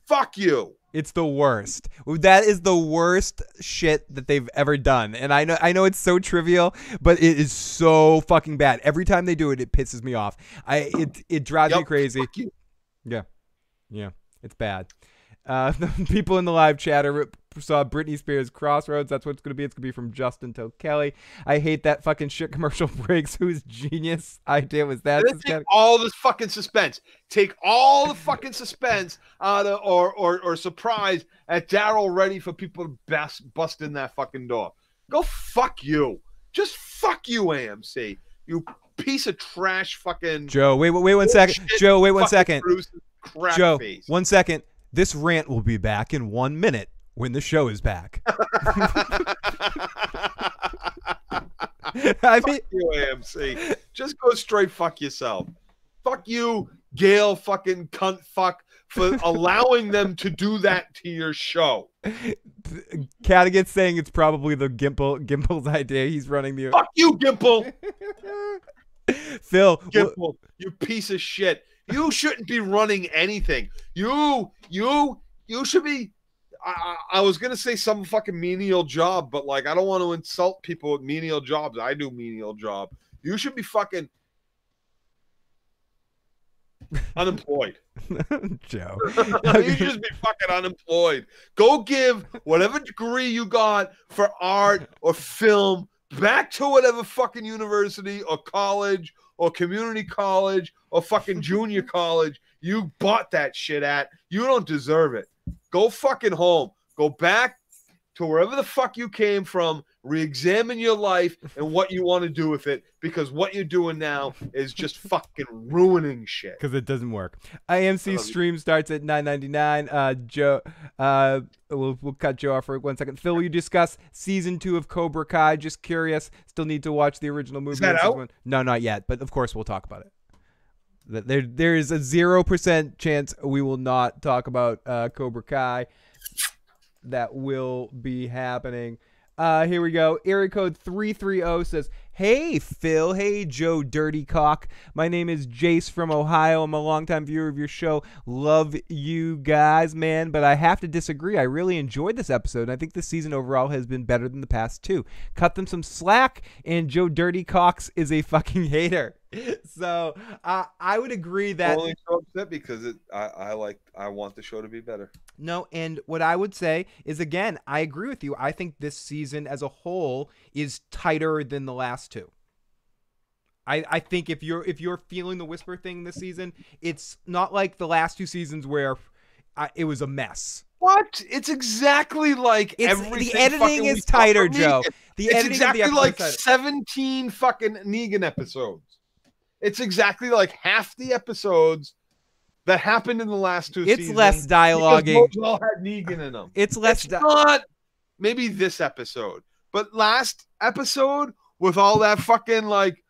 Fuck you. It's the worst. That is the worst shit that they've ever done. And I know it's so trivial, but it is so fucking bad. Every time they do it, it pisses me off. It drives me crazy. Fuck you. Yeah. It's bad. The people in the live chat saw Britney Spears Crossroads. That's what it's going to be. It's going to be from Justin to Kelly. I hate that fucking shit commercial breaks. Whose genius idea was that? Take all this fucking suspense. Take all the fucking suspense out of, or surprise at Daryl ready for people to bust in that fucking door. Go fuck you. Just fuck you, AMC. You piece of trash fucking... Joe, wait 1 second. Joe, wait 1 second. Joe, face. 1 second. This rant will be back in 1 minute when the show is back. Fuck you, AMC. Just go straight fuck yourself. Fuck you, Gail fucking cunt fuck, for allowing them to do that to your show. Cadigan's saying it's probably the Gimple's idea. He's running the... Fuck you, Gimple! Phil. Gimple, you piece of shit. You shouldn't be running anything. You should be... I was going to say some fucking menial job, but, like, I don't want to insult people with menial jobs. I do menial job. You should be fucking unemployed. Joe. You should just be fucking unemployed. Go give whatever degree you got for art or film back to whatever fucking university or college or community college or fucking junior college you bought that shit at. You don't deserve it. Go fucking home. Go back to wherever the fuck you came from, Re-examine your life and what you want to do with it, because what you're doing now is just fucking ruining shit. Because it doesn't work. IMC stream starts at $9.99. Joe, we'll cut Joe off for 1 second. Phil, will you discuss season 2 of Cobra Kai? Just curious. Still need to watch the original movie. Is that out? No, not yet. But of course, we'll talk about it. There is a 0% chance we will not talk about Cobra Kai. That will be happening. Here we go. Area code 330 says, "Hey, Phil. Hey, Joe Dirtylockz. My name is Jace from Ohio. I'm a longtime viewer of your show. Love you guys, man. But I have to disagree. I really enjoyed this episode, and I think this season overall has been better than the past two. Cut them some slack, and Joe Dirtylockz is a fucking hater." So I would agree that. I'm only so upset because I want the show to be better. No, and what I would say is, again, I agree with you. I think this season as a whole is tighter than the last two. I think if you're feeling the whisper thing this season, it's not like the last two seasons where it was a mess. What? It's exactly like everything. The editing is tighter, Joe. It's exactly like 17 fucking Negan episodes. It's exactly like half the episodes that happened in the last two seasons. It's less dialoguing. Those all had Negan in them. It's less. Not maybe this episode, but last episode with all that fucking like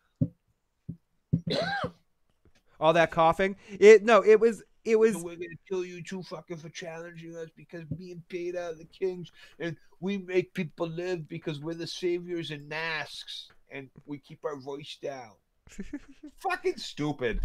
all that coughing. It was. We're gonna kill you two fucking for challenging us because being paid out of the kings, and we make people live because we're the saviors in masks and we keep our voice down. Fucking stupid.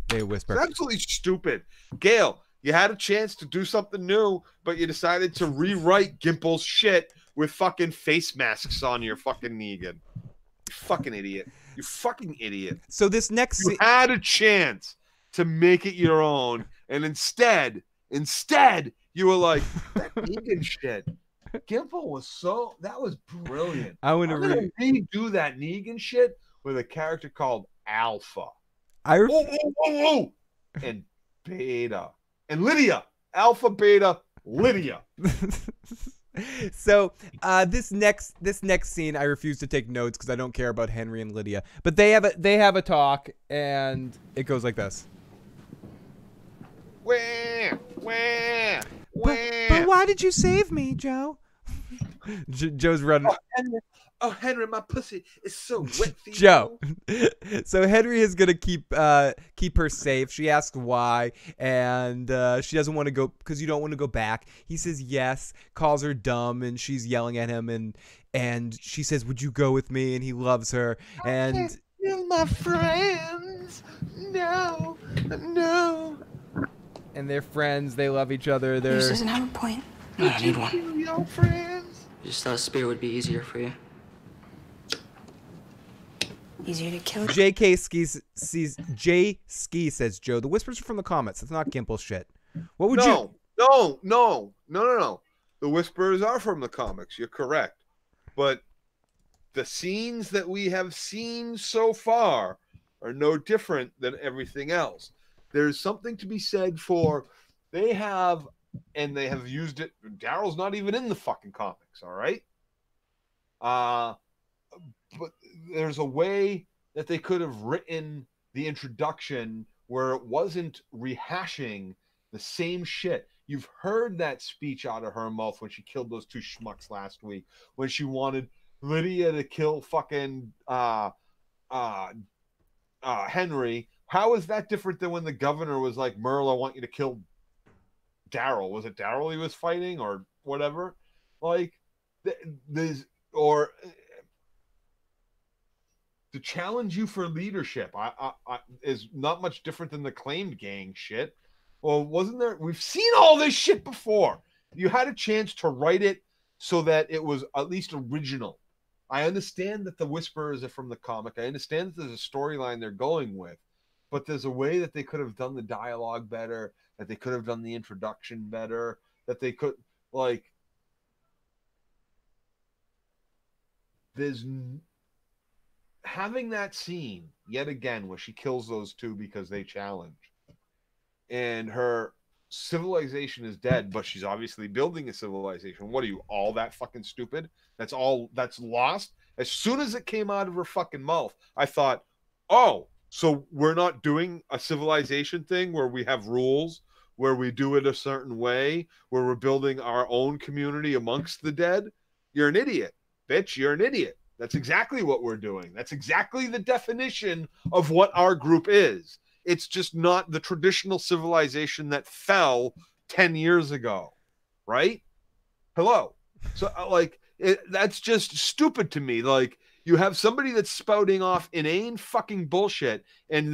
They whisper. It's absolutely stupid. Gail, you had a chance to do something new, but you decided to rewrite Gimple's shit with fucking face masks on your fucking Negan. You fucking idiot. You fucking idiot. So this next you had a chance to make it your own, and instead you were like, that Negan shit. Gimple was brilliant. I'm gonna redo that Negan shit with a character called Alpha. And Beta. And Lydia. Alpha, Beta, Lydia. So this next scene, I refuse to take notes because I don't care about Henry and Lydia. But they have a talk, and it goes like this. Wah, wah, wah. But why did you save me, Joe? Joe's running. Oh, Henry, my pussy is so wet for you. Joe. So Henry is gonna keep her safe. She asks why, and she doesn't want to go because you don't want to go back. He says yes, calls her dumb, and she's yelling at him, and she says, "Would you go with me?" And he loves her, and you're my friends. No. And they're friends. They love each other. He doesn't have a point. No, I need one. Your friends. I just thought spear would be easier for you. Easier to kill. J Ski says, Joe, the whispers are from the comments. It's not Gimple shit. What would you? No. The whispers are from the comics. You're correct, but the scenes that we have seen so far are no different than everything else. There's something to be said for they have used it. Daryl's not even in the fucking comics, all right? But there's a way that they could have written the introduction where it wasn't rehashing the same shit. You've heard that speech out of her mouth when she killed those two schmucks last week, when she wanted Lydia to kill fucking Henry. How is that different than when the governor was like, Merle, I want you to kill Daryl? Was it Daryl he was fighting or whatever? Like, or to challenge you for leadership is not much different than the claimed gang shit. Well, wasn't there? We've seen all this shit before. You had a chance to write it so that it was at least original. I understand that the Whisperers are from the comic. I understand that there's a storyline they're going with. But there's a way that they could have done the dialogue better, that they could have done the introduction better, that they could, like, there's having that scene yet again where she kills those two because they challenge, and her civilization is dead, but she's obviously building a civilization. What are you, all that fucking stupid? That's all that's lost. As soon as it came out of her fucking mouth, I thought, oh, so we're not doing a civilization thing where we have rules, where we do it a certain way, where we're building our own community amongst the dead? You're an idiot, bitch. You're an idiot. That's exactly what we're doing. That's exactly the definition of what our group is. It's just not the traditional civilization that fell 10 years ago, right? Hello. So, that's just stupid to me. Like, you have somebody that's spouting off inane fucking bullshit, and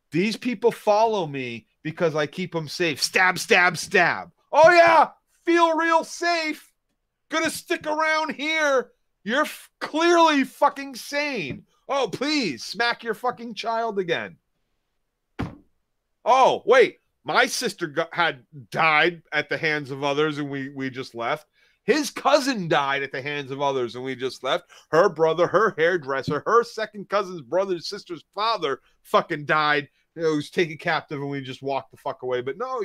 these people follow me because I keep them safe. Stab, stab, stab. Oh, yeah. Feel real safe. Gonna stick around here. You're clearly fucking sane. Oh, please, smack your fucking child again. Oh, wait, my sister had died at the hands of others, and we just left. His cousin died at the hands of others, and we just left. Her brother, her hairdresser, her second cousin's brother's sister's father fucking died. He was taken captive, and we just walked the fuck away. But no,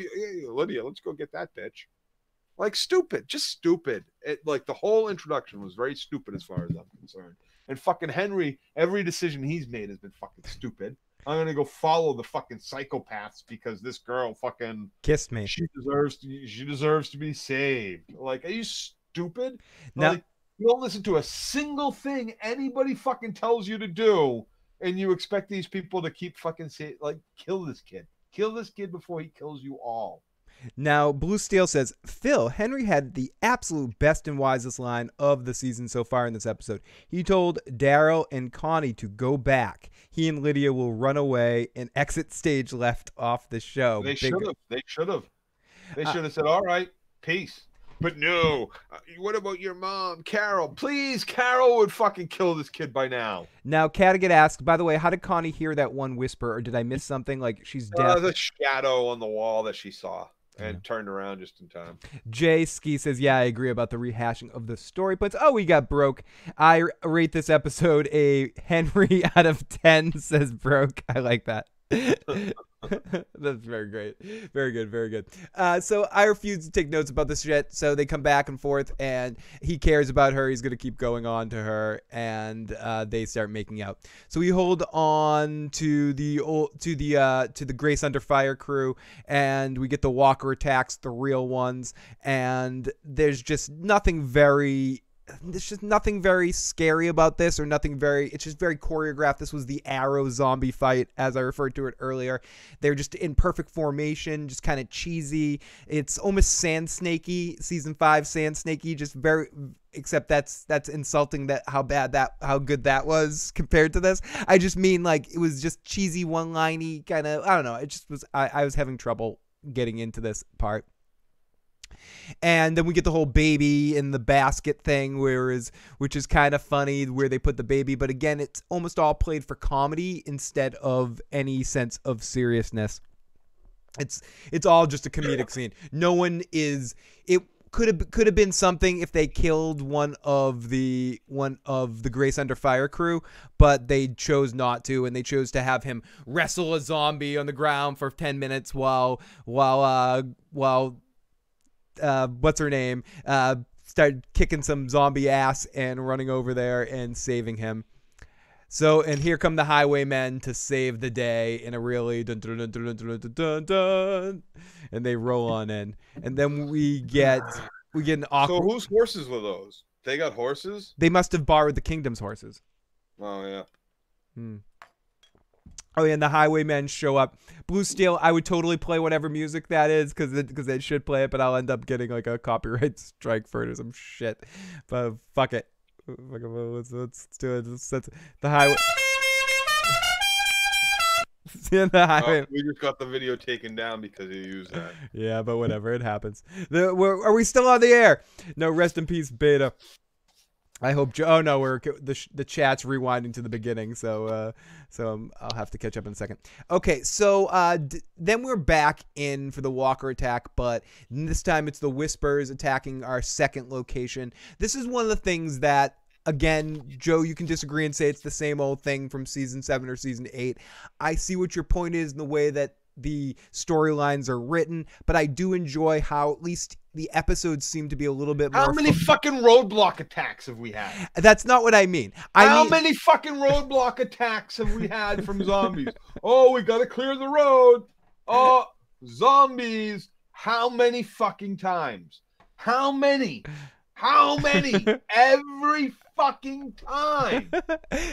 Lydia, let's go get that bitch. Like, stupid, just stupid. Like, the whole introduction was very stupid as far as I'm concerned. And fucking Henry, every decision he's made has been fucking stupid. I'm gonna go follow the fucking psychopaths because this girl fucking kissed me. She deserves to be saved. Like, are you stupid? No. Like, you don't listen to a single thing anybody fucking tells you to do, and you expect these people to keep fucking kill this kid. Kill this kid before he kills you all. Now, Blue Steel says, Phil, Henry had the absolute best and wisest line of the season so far in this episode. He told Daryl and Connie to go back. He and Lydia will run away and exit stage left off the show. They should have. They should have said, all right, peace. But no. What about your mom, Carol? Please, Carol would fucking kill this kid by now. Now, Kattegat asks, by the way, how did Connie hear that one whisper, or did I miss something? Like, she's deaf? The shadow on the wall that she saw. And turned around just in time. Jay Ski says, yeah, I agree about the rehashing of the story points. Oh, we got Broke. I rate this episode a Henry out of 10, says Broke. I like that. That's very great. Very good. Very good. So I refuse to take notes about this shit. So they come back and forth, and he cares about her. He's going to keep going on to her, and they start making out. So we hold on to the Grace Under Fire crew, and we get the Walker attacks, the real ones, and there's just nothing very scary about this, or it's just very choreographed. This was the Arrow zombie fight, as I referred to it earlier. They're just in perfect formation, just kind of cheesy. It's almost Sand Snakey, season 5 Sand Snakey, just very, except that's insulting how good that was compared to this. I just mean, like, it was just cheesy, one-liney kind of, I don't know. It just was, I was having trouble getting into this part. And then we get the whole baby in the basket thing, which is kind of funny, where they put the baby. But again, it's almost all played for comedy instead of any sense of seriousness. It's all just a comedic scene. No one is. It could have been something if they killed one of the Grace Under Fire crew, but they chose not to, and they chose to have him wrestle a zombie on the ground for 10 minutes while what's her name, started kicking some zombie ass and running over there and saving him. So, and here come the Highwaymen to save the day in a really dun dun dun dun dun dun dun dun, and they roll on in, and then we get an awkward. So whose horses were those? They got horses? They must have borrowed the Kingdom's horses. Oh yeah. Oh yeah, and the Highwaymen show up. Blue Steel, I would totally play whatever music that is, because they should play it, but I'll end up getting like a copyright strike for it or some shit. But fuck it. Let's do it. That's the Highway. We just got the video taken down because you used that. Yeah, but whatever, it happens. Are we still on the air? No, rest in peace, Beta. I hope. Oh no, the chat's rewinding to the beginning, so I'll have to catch up in a second. Okay, so then we're back in for the Walker attack, but this time it's the Whispers attacking our second location. This is one of the things that, again, Joe, you can disagree and say it's the same old thing from season 7 or season 8. I see what your point is in the way that the storylines are written, but I do enjoy how at least the episodes seem to be a little bit more. How many fucking roadblock attacks have we had? That's not what I mean. How many fucking roadblock attacks have we had from zombies? Oh, we gotta clear the road. Oh, zombies. How many fucking times? How many? Every fucking time.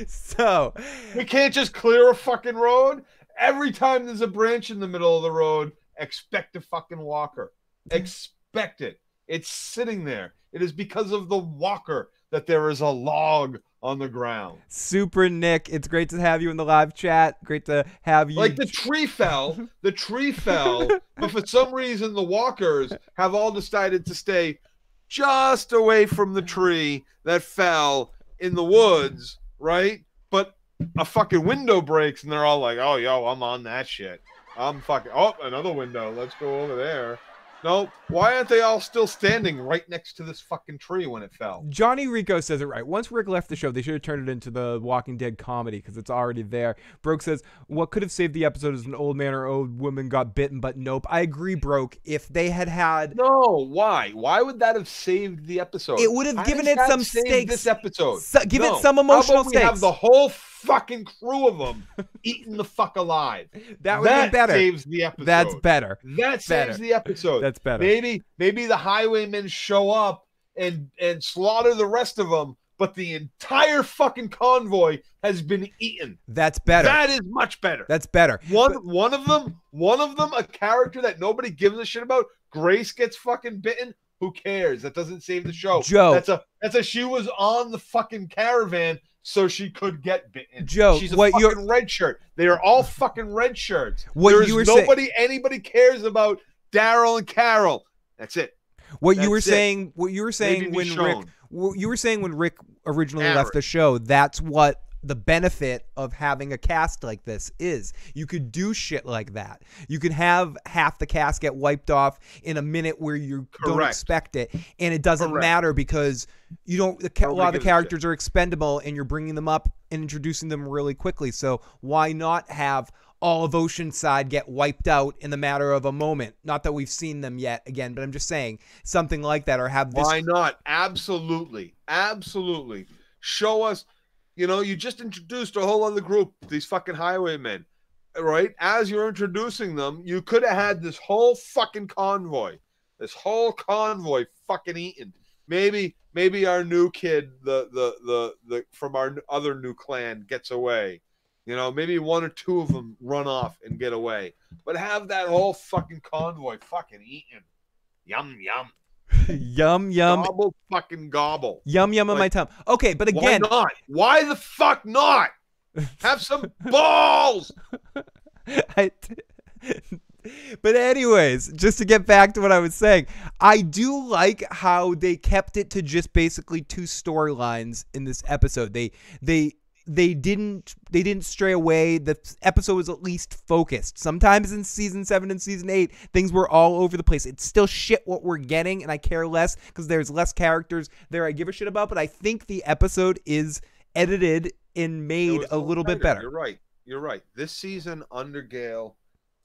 So we can't just clear a fucking road. Every time there's a branch in the middle of the road, expect a fucking walker. Expect it. It's sitting there. It is because of the walker that there is a log on the ground. Super Nick, it's great to have you in the live chat. Great to have you. Like the tree fell, but for some reason the walkers have all decided to stay just away from the tree that fell in the woods, right? But a fucking window breaks and they're all like, oh, yo, I'm on that shit. I'm fucking, oh, another window. Let's go over there. No, why aren't they all still standing right next to this fucking tree when it fell? Johnny Rico says it right. Once Rick left the show, they should have turned it into the Walking Dead comedy because it's already there. Broke says, what could have saved the episode is an old man or old woman got bitten, but nope. I agree, Broke. If they had... No, why? Why would that have saved the episode? It would have given it some stakes. This episode. Give it some emotional stakes. We have the whole fucking crew of them eaten the fuck alive. That would be better. That saves the episode. That's better. That saves the episode. That's better. Maybe the highwaymen show up and slaughter the rest of them, but the entire fucking convoy has been eaten. That's better. That is much better. That's better. One of them, a character that nobody gives a shit about. Grace gets fucking bitten. Who cares? That doesn't save the show. Joe. That's a she was on the fucking caravan so she could get bitten. Joe, she's a fucking red shirt. They are all fucking red shirts. Anybody cares about Daryl and Carol. That's it. What you were saying when Rick originally left the show, that's what the benefit of having a cast like this is. You could do shit like that. You could have half the cast get wiped off in a minute where you don't expect it, and it doesn't matter because you don't. A lot of the characters are expendable, and you're bringing them up and introducing them really quickly. So why not have all of Oceanside get wiped out in the matter of a moment? Not that we've seen them yet again, but I'm just saying something like that, or have this. Why not? Absolutely. Show us. You know, you just introduced a whole other group, these fucking highwaymen, right? As you're introducing them, you could have had this whole fucking convoy fucking eaten. Maybe our new kid, the from our other new clan gets away. You know, maybe one or two of them run off and get away. But have that whole fucking convoy fucking eaten. Yum, yum. Yum, yum. Gobble, fucking gobble. Yum, yum on my tongue. Okay, but again. Why not? Why the fuck not? Have some balls. But anyways, just to get back to what I was saying, I do like how they kept it to just basically two storylines in this episode. They didn't stray away. The episode was at least focused. Sometimes in season 7 and season 8, things were all over the place. It's still shit what we're getting, and I care less because there's less characters there I give a shit about. But I think the episode is edited and made a little bit better. You're right. This season under Gale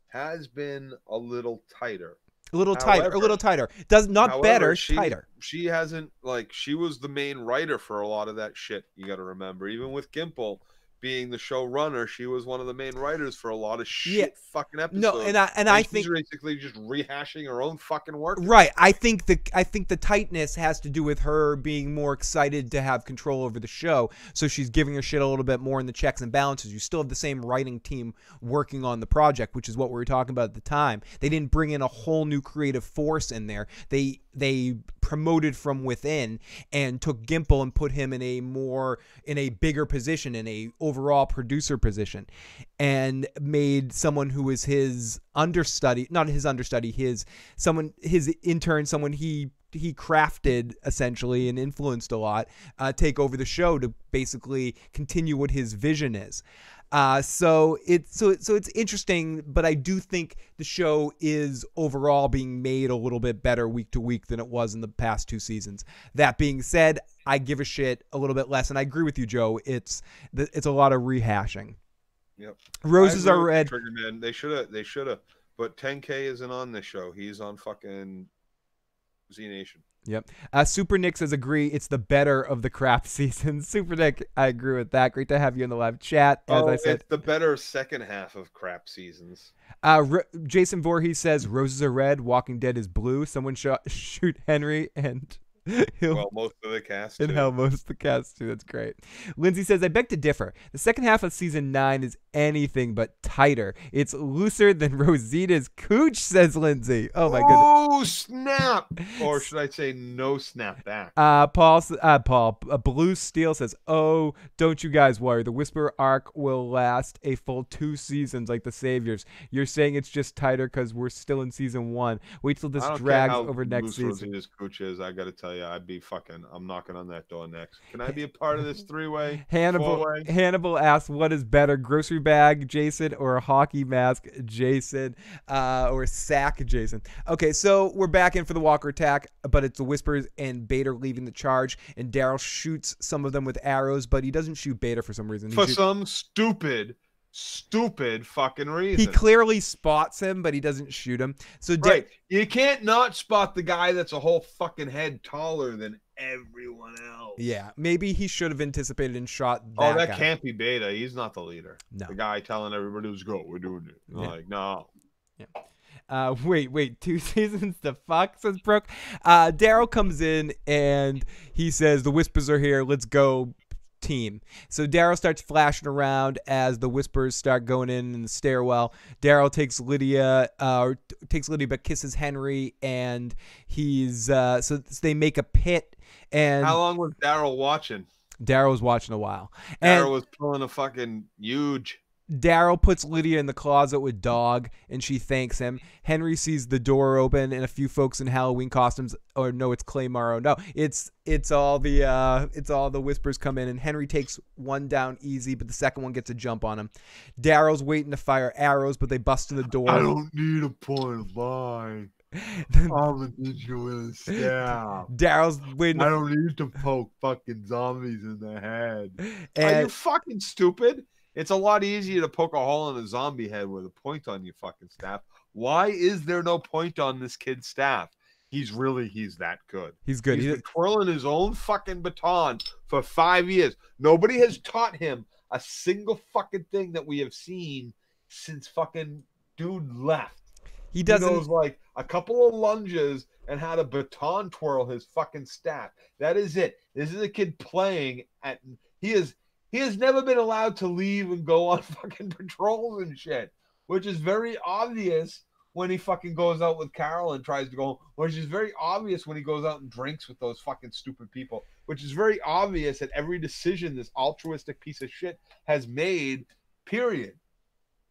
has been a little tighter. A little tighter. Does not better, tighter. She hasn't, like, she was the main writer for a lot of that shit, you got to remember. Even with Gimple being the showrunner, she was one of the main writers for a lot of shit fucking episodes. No, and I think she's basically just rehashing her own fucking work. Right. I think the tightness has to do with her being more excited to have control over the show, so she's giving her shit a little bit more in the checks and balances. You still have the same writing team working on the project, which is what we were talking about at the time. They didn't bring in a whole new creative force in there. They promoted from within and took Gimple and put him in a bigger position, in a overall producer position, and made someone who was his understudy, not his understudy, his intern, someone he crafted essentially and influenced a lot, take over the show to basically continue what his vision is. So it's interesting, but I do think the show is overall being made a little bit better week to week than it was in the past 2 seasons. That being said, I give a shit a little bit less, and I agree with you, Joe. It's a lot of rehashing. Yep. Roses I are agree with red. Trigger Man. They should have. But 10K isn't on this show. He's on fucking Z Nation. Yep. Super Nick says agree. It's the better of the crap seasons. Super Nick, I agree with that. Great to have you in the live chat. As I said, it's the better second half of crap seasons. Jason Voorhees says roses are red, Walking Dead is blue. Someone shoot Henry and Well, most of the cast and too. hell, most of the cast too. That's great. Lindsay says, I beg to differ. The second half of season 9 is anything but tighter. It's looser than Rosita's cooch, says Lindsay. Oh my goodness. Oh snap! Or should I say no snap back? Paul, Blue Steel says, oh, don't you guys worry. The Whisperer arc will last a full 2 seasons like the Saviors. You're saying it's just tighter because we're still in season 1. Wait till this I don't drags care how over next loose season. Rosita's cooch is. I gotta tell you, I'm knocking on that door next. Can I be a part of this 3-way? Hannibal asks, what is better, grocery bag Jason or a hockey mask Jason, or sack Jason? Okay, so we're back in for the Walker attack, but it's the Whispers and Bader leaving the charge, and Daryl shoots some of them with arrows, but he doesn't shoot Bader for some reason. Some stupid fucking reason. He clearly spots him, but he doesn't shoot him. So right. You can't not spot the guy that's a whole fucking head taller than everyone else. Yeah, maybe he should have anticipated and shot that that guy. can't be Beta. He's not the leader. No. The guy telling everybody, let's go, we're doing it. Yeah. Like, no. Yeah. Wait, 2 seasons to fuck, says Brooke. Daryl comes in and he says, the Whispers are here, let's go team. So Daryl starts flashing around as the Whispers start going in the stairwell. Daryl takes Lydia but kisses Henry, and he's so they make a pit. And how long was Daryl watching? Daryl was watching a while. Daryl was pulling a fucking huge. Daryl puts Lydia in the closet with Dog, and she thanks him. Henry sees the door open and a few folks in Halloween costumes. Or no, it's Clay Morrow. No, it's all the Whispers come in, and Henry takes one down easy, but the second one gets a jump on him. Daryl's waiting to fire arrows, but they bust in the door. I don't need a point of line. I'm gonna hit you with a staff. Daryl's waiting. I don't need to poke fucking zombies in the head. Are you fucking stupid? It's a lot easier to poke a hole in a zombie head with a point on your fucking staff. Why is there no point on this kid's staff? He's that good. He's good. He's been twirling his own fucking baton for 5 years. Nobody has taught him a single fucking thing that we have seen since fucking dude left. He knows like a couple of lunges and how to baton twirl his fucking staff. That is it. This is a kid playing at. He has never been allowed to leave and go on fucking patrols and shit, which is very obvious when he fucking goes out with Carol and tries to go, which is very obvious when he goes out and drinks with those fucking stupid people, which is very obvious at every decision this altruistic piece of shit has made, period.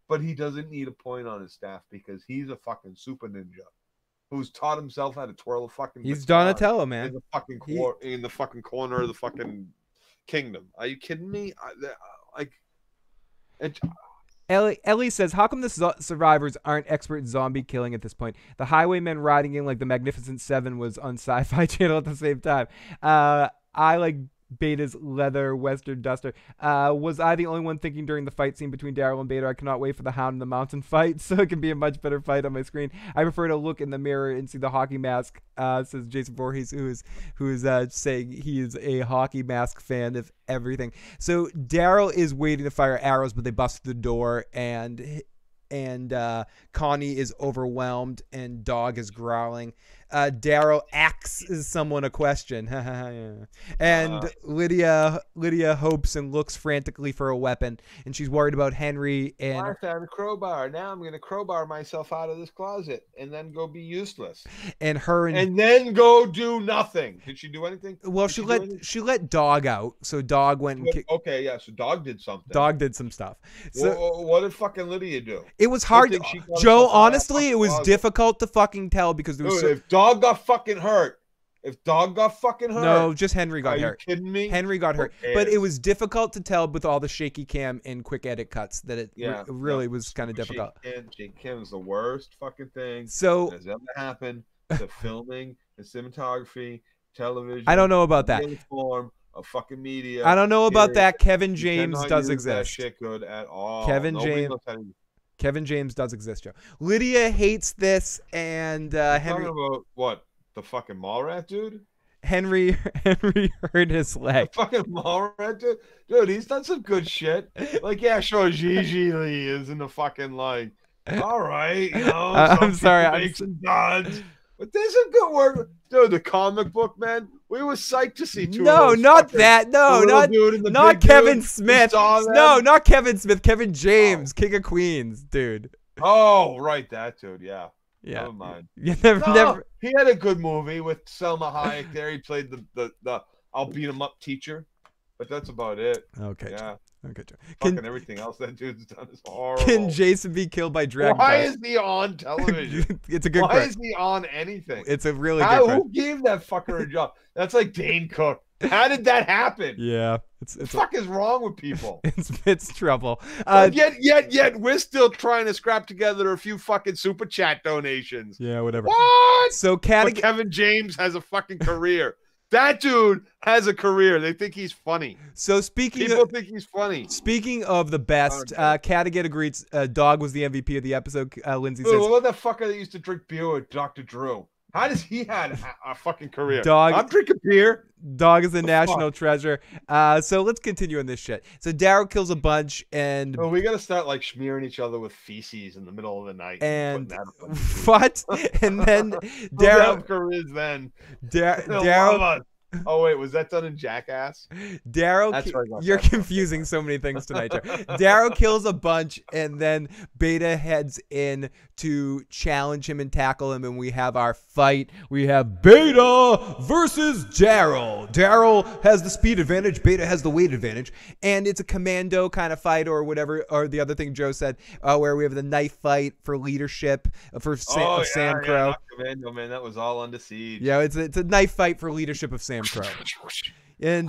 But he doesn't need a point on his staff because he's a fucking super ninja who's taught himself how to twirl a fucking. He's Donatello, man. In the fucking corner of the fucking kingdom. Are you kidding me? Ellie says, how come the survivors aren't expert zombie killing at this point? The Highwaymen riding in like the Magnificent Seven was on Sci-Fi Channel at the same time. I like Beta's leather Western duster. Was I the only one thinking during the fight scene between Daryl and Beta, I cannot wait for the Hound and the Mountain fight, so it can be a much better fight on my screen. I prefer to look in the mirror and see the hockey mask, says Jason Voorhees, who is saying he is a hockey mask fan of everything. So Daryl is waiting to fire arrows, but they bust the door, and Connie is overwhelmed, and Dog is growling. Daryl asks someone a question. And Lydia hopes and looks frantically for a weapon, and she's worried about Henry. And I found a crowbar. Now I'm going to crowbar myself out of this closet and then go be useless. And then go do nothing. Did she do anything? Well, she let Dog out, so Dog went and okay, yeah, so Dog did something. Dog did some stuff. So what did fucking Lydia do? It was hard. Joe, honestly, it was difficult to fucking tell because there was if Dog got fucking hurt. No, just Henry got hurt. Are you kidding me? Henry got hurt. But it was difficult to tell with all the shaky cam and quick edit cuts that it really was kind of difficult. Shaky cam is the worst fucking thing that has ever happened to filming and cinematography, television. I don't know about that. Form of fucking media. I don't know about period. that. Kevin You James cannot does use exist. That shit good at all. Kevin Nobody James. knows how to use Kevin James does exist, Joe. Lydia hates this, and Henry Talking about what? The fucking mall rat dude? Henry hurt his leg. The fucking mall rat dude? Dude, he's done some good shit. Like, yeah, sure, Gigi Lee is in the fucking like, all right, you know. I'm sorry, Make some duds. But there's some good work. Dude, the comic book, man. We were psyched to see two of No, those not fuckers. that. No, The little not dude and the not big Kevin dude. Smith. You saw No, them? not Kevin Smith. Kevin James, King of Queens, dude. Oh, right, that dude, yeah. Yeah. Never mind. You never, No, never. he had a good movie with Selma Hayek there. He played the I'll beat him up teacher. But that's about it. Okay. Yeah. Okay. Joe. Fucking everything else that dude's done is horrible. Can Jason be killed by drag? Why is he on television? It's a good Why question. is he on anything? It's a really good question. Who gave that fucker a job? That's like Dane Cook. How did that happen? Yeah. What the fuck is wrong with people? It's trouble. Yet we're still trying to scrap together a few fucking super chat donations. Yeah, whatever. What? So But Kevin James has a fucking career. That dude has a career. They think he's funny. So people think he's funny. Speaking of the best, Cadigan agrees. Dog was the MVP of the episode. Lindsay Dude, says, what about that fucker that used to drink beer with Dr. Drew? How does he have a fucking career? Dog, I'm drinking beer. Dog is a national treasure. So let's continue on this shit. So Daryl kills a bunch, and we gotta start like smearing each other with feces in the middle of the night. And what? And then Daryl careers then. Daryl. Oh wait, was that done in Jackass? Daryl, you're confusing so many things tonight, Joe. Daryl kills a bunch, and then Beta heads in to challenge him and tackle him, and we have our fight. We have Beta versus Daryl. Daryl has the speed advantage, Beta has the weight advantage, and it's a commando kind of fight, or whatever, or the other thing Joe said, where we have the knife fight for leadership for Sam Crow. Not commando, man, that was all Under Siege. Yeah, it's a knife fight for leadership of Sam Crow. And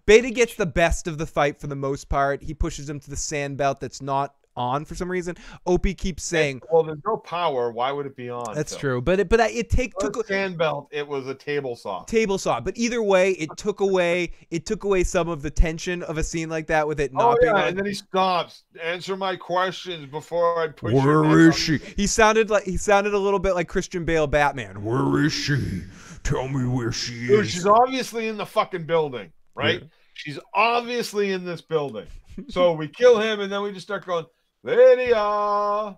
Beta gets the best of the fight for the most part. He pushes him to the sand belt that's not on for some reason. Opie keeps saying, "Well, there's no power. Why would it be on?" That's true, but it took a sand belt. It was a table saw. Table saw, but either way, it took away some of the tension of a scene like that with it not being on. And then he stops. Answer my questions before I push. Where is she? He sounded a little bit like Christian Bale Batman. Where is she? Tell me where she is. Dude, she's obviously in the fucking building, right? Yeah. She's obviously in this building. So we kill him, and then we just start going, Lydia.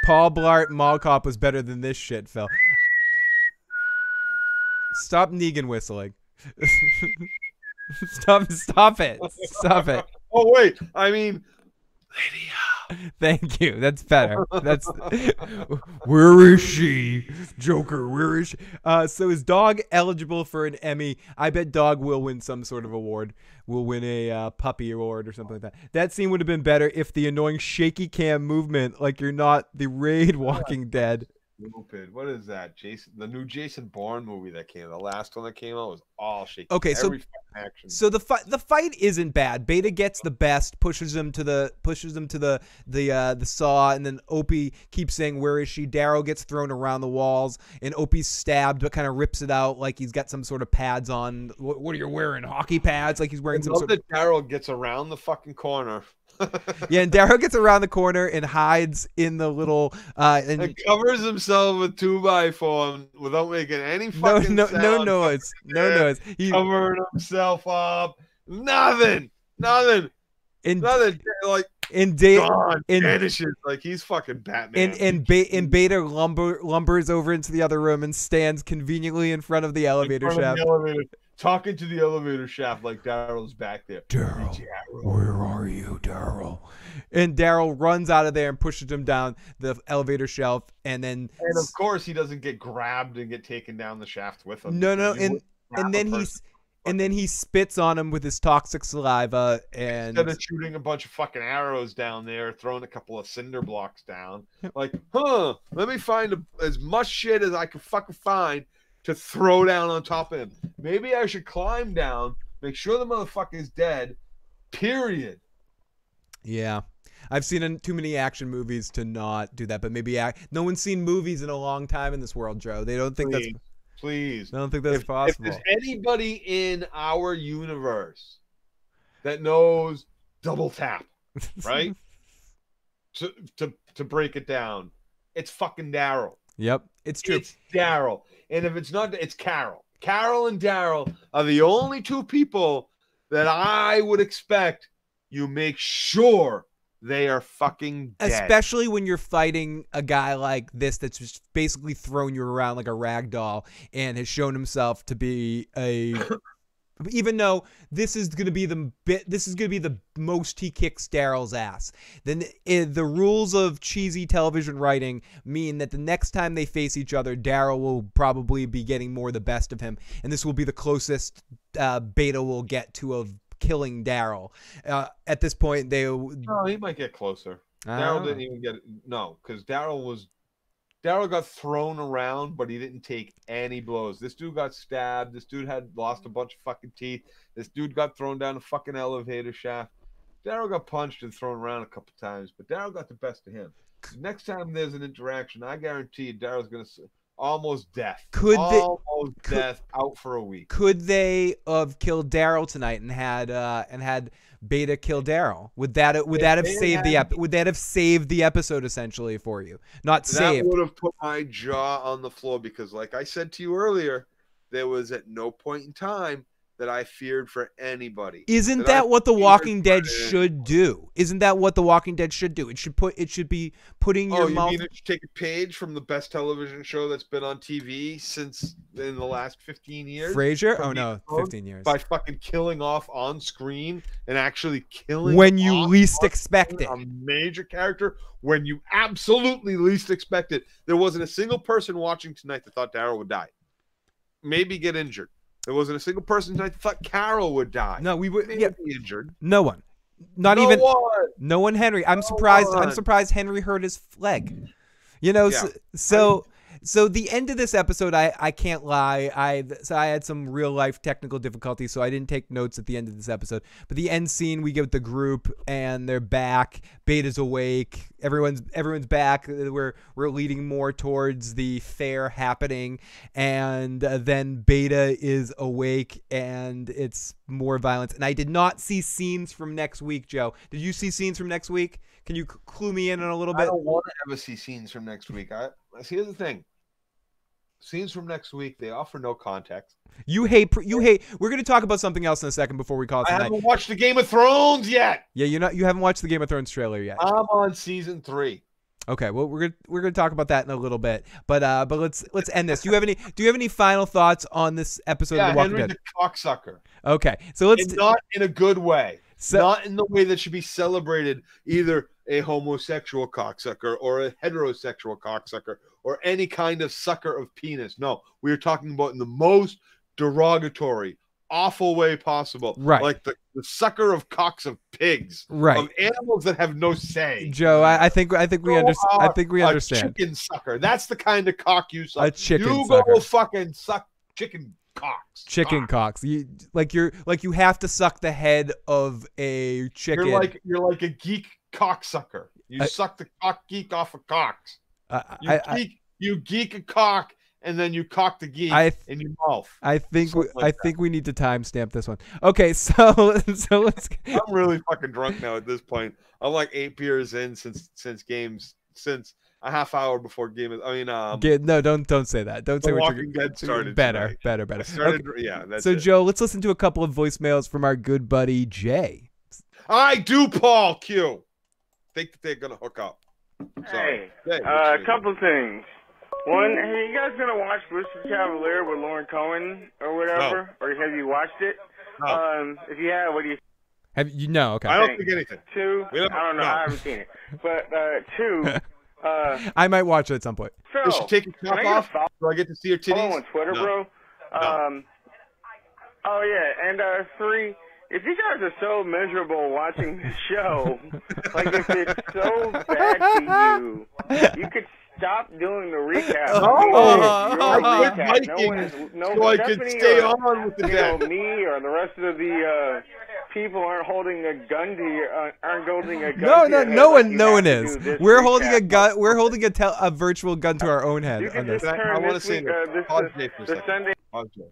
Paul Blart Mall Cop was better than this shit, Phil. Stop Negan whistling. Stop it. Stop it. Oh, wait. I mean, Lydia. Thank you. That's better. That's where is she? Joker, where is she? So is Dog eligible for an Emmy? I bet Dog will win some sort of award. Will win a puppy award or something like that. That scene would have been better if the annoying shaky cam movement, like you're not the Raid Walking Dead. Stupid. What is that? The new Jason Bourne movie that came. The last one that came out was all shaky. Okay, so the fight isn't bad. Beta gets the best, pushes him to the saw, and then Opie keeps saying, "Where is she?" Daryl gets thrown around the walls, and Opie's stabbed, but kind of rips it out like he's got some sort of pads on. What are you wearing? Hockey pads? Like he's wearing some sort of. Daryl gets around the fucking corner. Yeah, and Daryl gets around the corner and hides in the little and covers himself with 2x4 without making any fucking no noise. He covered himself up. Nothing. Like vanishes like he's fucking Batman. And Beta lumbers over into the other room and stands conveniently in front of the elevator shaft. Talking to the elevator shaft like Daryl's back there. Daryl, where are you, Daryl? And Daryl runs out of there and pushes him down the elevator shelf, and of course he doesn't get grabbed and get taken down the shaft with him. No, and then he spits on him with his toxic saliva, and instead of shooting a bunch of fucking arrows down there, throwing a couple of cinder blocks down, like, let me find as much shit as I can fucking find to throw down on top of him. Maybe I should climb down, make sure the motherfucker's dead, period. Yeah. I've seen too many action movies to not do that, but maybe no one's seen movies in a long time in this world, Joe. They don't think Please. I don't think that's possible. If there's anybody in our universe that knows double tap, right? to break it down, it's fucking Daryl. Yep, it's true. It's Daryl. And if it's not, it's Carol. Carol and Daryl are the only two people that I would expect you make sure they are fucking dead. Especially when you're fighting a guy like this that's just basically thrown you around like a rag doll and has shown himself to be a even though this is going to be the most he kicks Daryl's ass, then the rules of cheesy television writing mean that the next time they face each other, Daryl will probably be getting more the best of him, and this will be the closest Beta will get to of killing Daryl. At this point, No, he might get closer. Daryl didn't even get it. No, because Daryl got thrown around, but he didn't take any blows. This dude got stabbed. This dude had lost a bunch of fucking teeth. This dude got thrown down a fucking elevator shaft. Daryl got punched and thrown around a couple times, but Daryl got the best of him. Next time there's an interaction, I guarantee you Daryl's going to almost death. Death out for a week. Could they have killed Daryl tonight and had Beta kill Daryl? Would that have saved the episode essentially for you? Not saved. That would have put my jaw on the floor because, like I said to you earlier, there was at no point in time that I feared for anybody. Isn't that what The Walking Dead should do? Isn't that what The Walking Dead should do? It should be putting your mouth. You mean it should take a page from the best television show that's been on TV since in the last 15 years? Frasier? Oh no, 15 years. By fucking killing off on screen and actually killing when you least expect it. A major character when you absolutely least expect it. There wasn't a single person watching tonight that thought Daryl would die. Maybe get injured. There wasn't a single person tonight that thought Carol would die. No, we would be injured. No one. No one. Henry. I'm surprised Henry hurt his leg. You know, yeah. So the end of this episode, I can't lie. I had some real life technical difficulties, so I didn't take notes at the end of this episode. But the end scene, we get the group and they're back. Beta's awake. Everyone's back. We're leading more towards the fair happening, and then Beta is awake and it's more violence. And I did not see scenes from next week, Joe. Did you see scenes from next week? Can you clue me in on a little bit? I don't want to ever see scenes from next week. Here's the thing. Scenes from next week, they offer no context. You hate. We're going to talk about something else in a second before we call it tonight. I haven't watched the Game of Thrones yet. Yeah, you haven't watched the Game of Thrones trailer yet. I'm on season 3. Okay, well we're gonna talk about that in a little bit, but let's end this. Do you have any final thoughts on this episode of The Walking Dead? Henry's a cocksucker. Okay, so let's not in a good way. Not in the way that should be celebrated, either a homosexual cocksucker or a heterosexual cocksucker or any kind of sucker of penis. No, we are talking about in the most derogatory, awful way possible. Right. Like the sucker of cocks of pigs. Right. Of animals that have no say. Joe, I think we understand. A chicken sucker. That's the kind of cock you suck. A chicken sucker. You go fucking suck chicken cocks. Chicken cocks. You have to suck the head of a chicken. You're like a geek cocksucker. You suck the cock geek off of cocks. You geek a cock and then you cock the geek in your mouth. I think we need to timestamp this one. Okay, so let's. I'm really fucking drunk now at this point. I'm like 8 beers in since a half hour before game. No, don't say that. Don't say what Walking Dead started. Better. Okay. Yeah. That's so it. Joe, let's listen to a couple of voicemails from our good buddy Jay. I do, Paul Q. Think that they're gonna hook up. Hey, a couple things. One, are you guys gonna watch Brewster Cavalier with Lauren Cohen or whatever? No. Or have you watched it? No. If you have, what do you? Have you? No. Okay. I don't think anything. 2, I don't know. I haven't seen it. But 2. I might watch it at some point. Phil, does she take her top off? Do I get to see her titties? Follow on Twitter, bro. No. Oh yeah, and 3. If you guys are so miserable watching the show, like if it's so bad to you could stop doing the recap. I could stay on with the deck. Me or the rest of the people aren't holding a gun to your aren't holding a gun. No, to no, your head no like one, you no have one to is. do this We're holding a recap. gun. We're holding a virtual gun to our own head. You On can this. just I turn want to this say week. this. Pause Jay for a The second. Sunday. Pause Jay.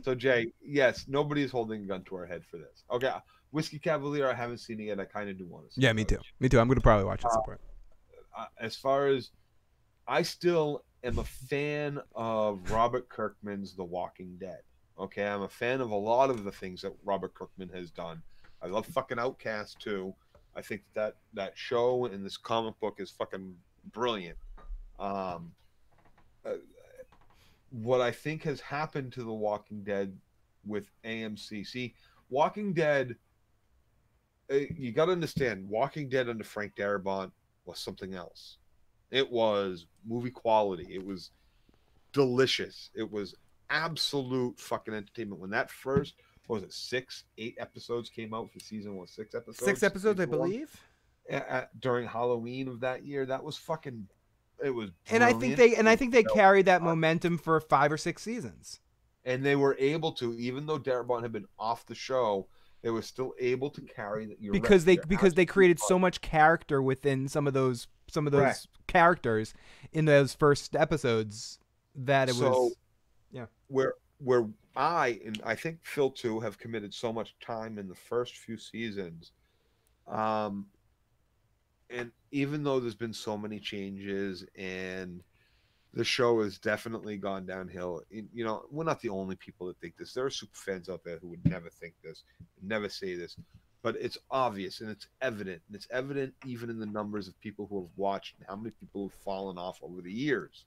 So Jay, yes, nobody's holding a gun to our head for this. Okay, Whiskey Cavalier, I haven't seen it yet. I kind of do want to see it. Yeah, me too. Me too. I'm gonna probably watch it at some point. As far as I still am a fan of Robert Kirkman's The Walking Dead. Okay, I'm a fan of a lot of the things that Robert Kirkman has done. I love fucking Outcast too. I think that show and this comic book is fucking brilliant. What I think has happened to The Walking Dead with AMC. See, Walking Dead, you got to understand, Walking Dead under Frank Darabont was something else. It was movie quality. It was delicious. It was absolute fucking entertainment. When that first, what was it, 8 episodes came out for season 1, 6 episodes? 6 episodes, I believe. During Halloween of that year, that was fucking. It was brilliant. And I think they carried that momentum for 5 or 6 seasons. And they were able to, even though Darabont had been off the show, they were still able to carry that. Because they created so much character within some of those Correct. characters in those first episodes that it was. Yeah. Where and I think Phil too have committed so much time in the first few seasons. And even though there's been so many changes and the show has definitely gone downhill, you know, we're not the only people that think this. There are super fans out there who would never think this, never say this, but it's obvious and it's evident. And it's evident even in the numbers of people who have watched and how many people have fallen off over the years.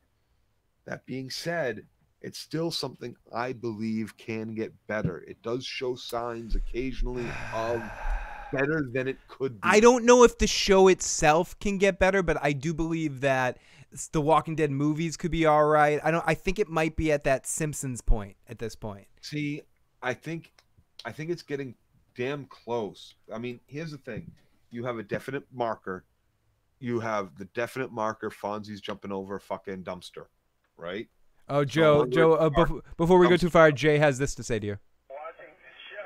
That being said, it's still something I believe can get better. It does show signs occasionally of better than it could be. I don't know if the show itself can get better, but I do believe that the Walking Dead movies could be all right. I think it might be at that Simpsons point at this point. See, I think it's getting damn close. I mean, here's the thing. You have a definite marker. You have the definite marker Fonzie's jumping over a fucking dumpster, right? Oh, Joe, before we go too far, Jay has this to say to you.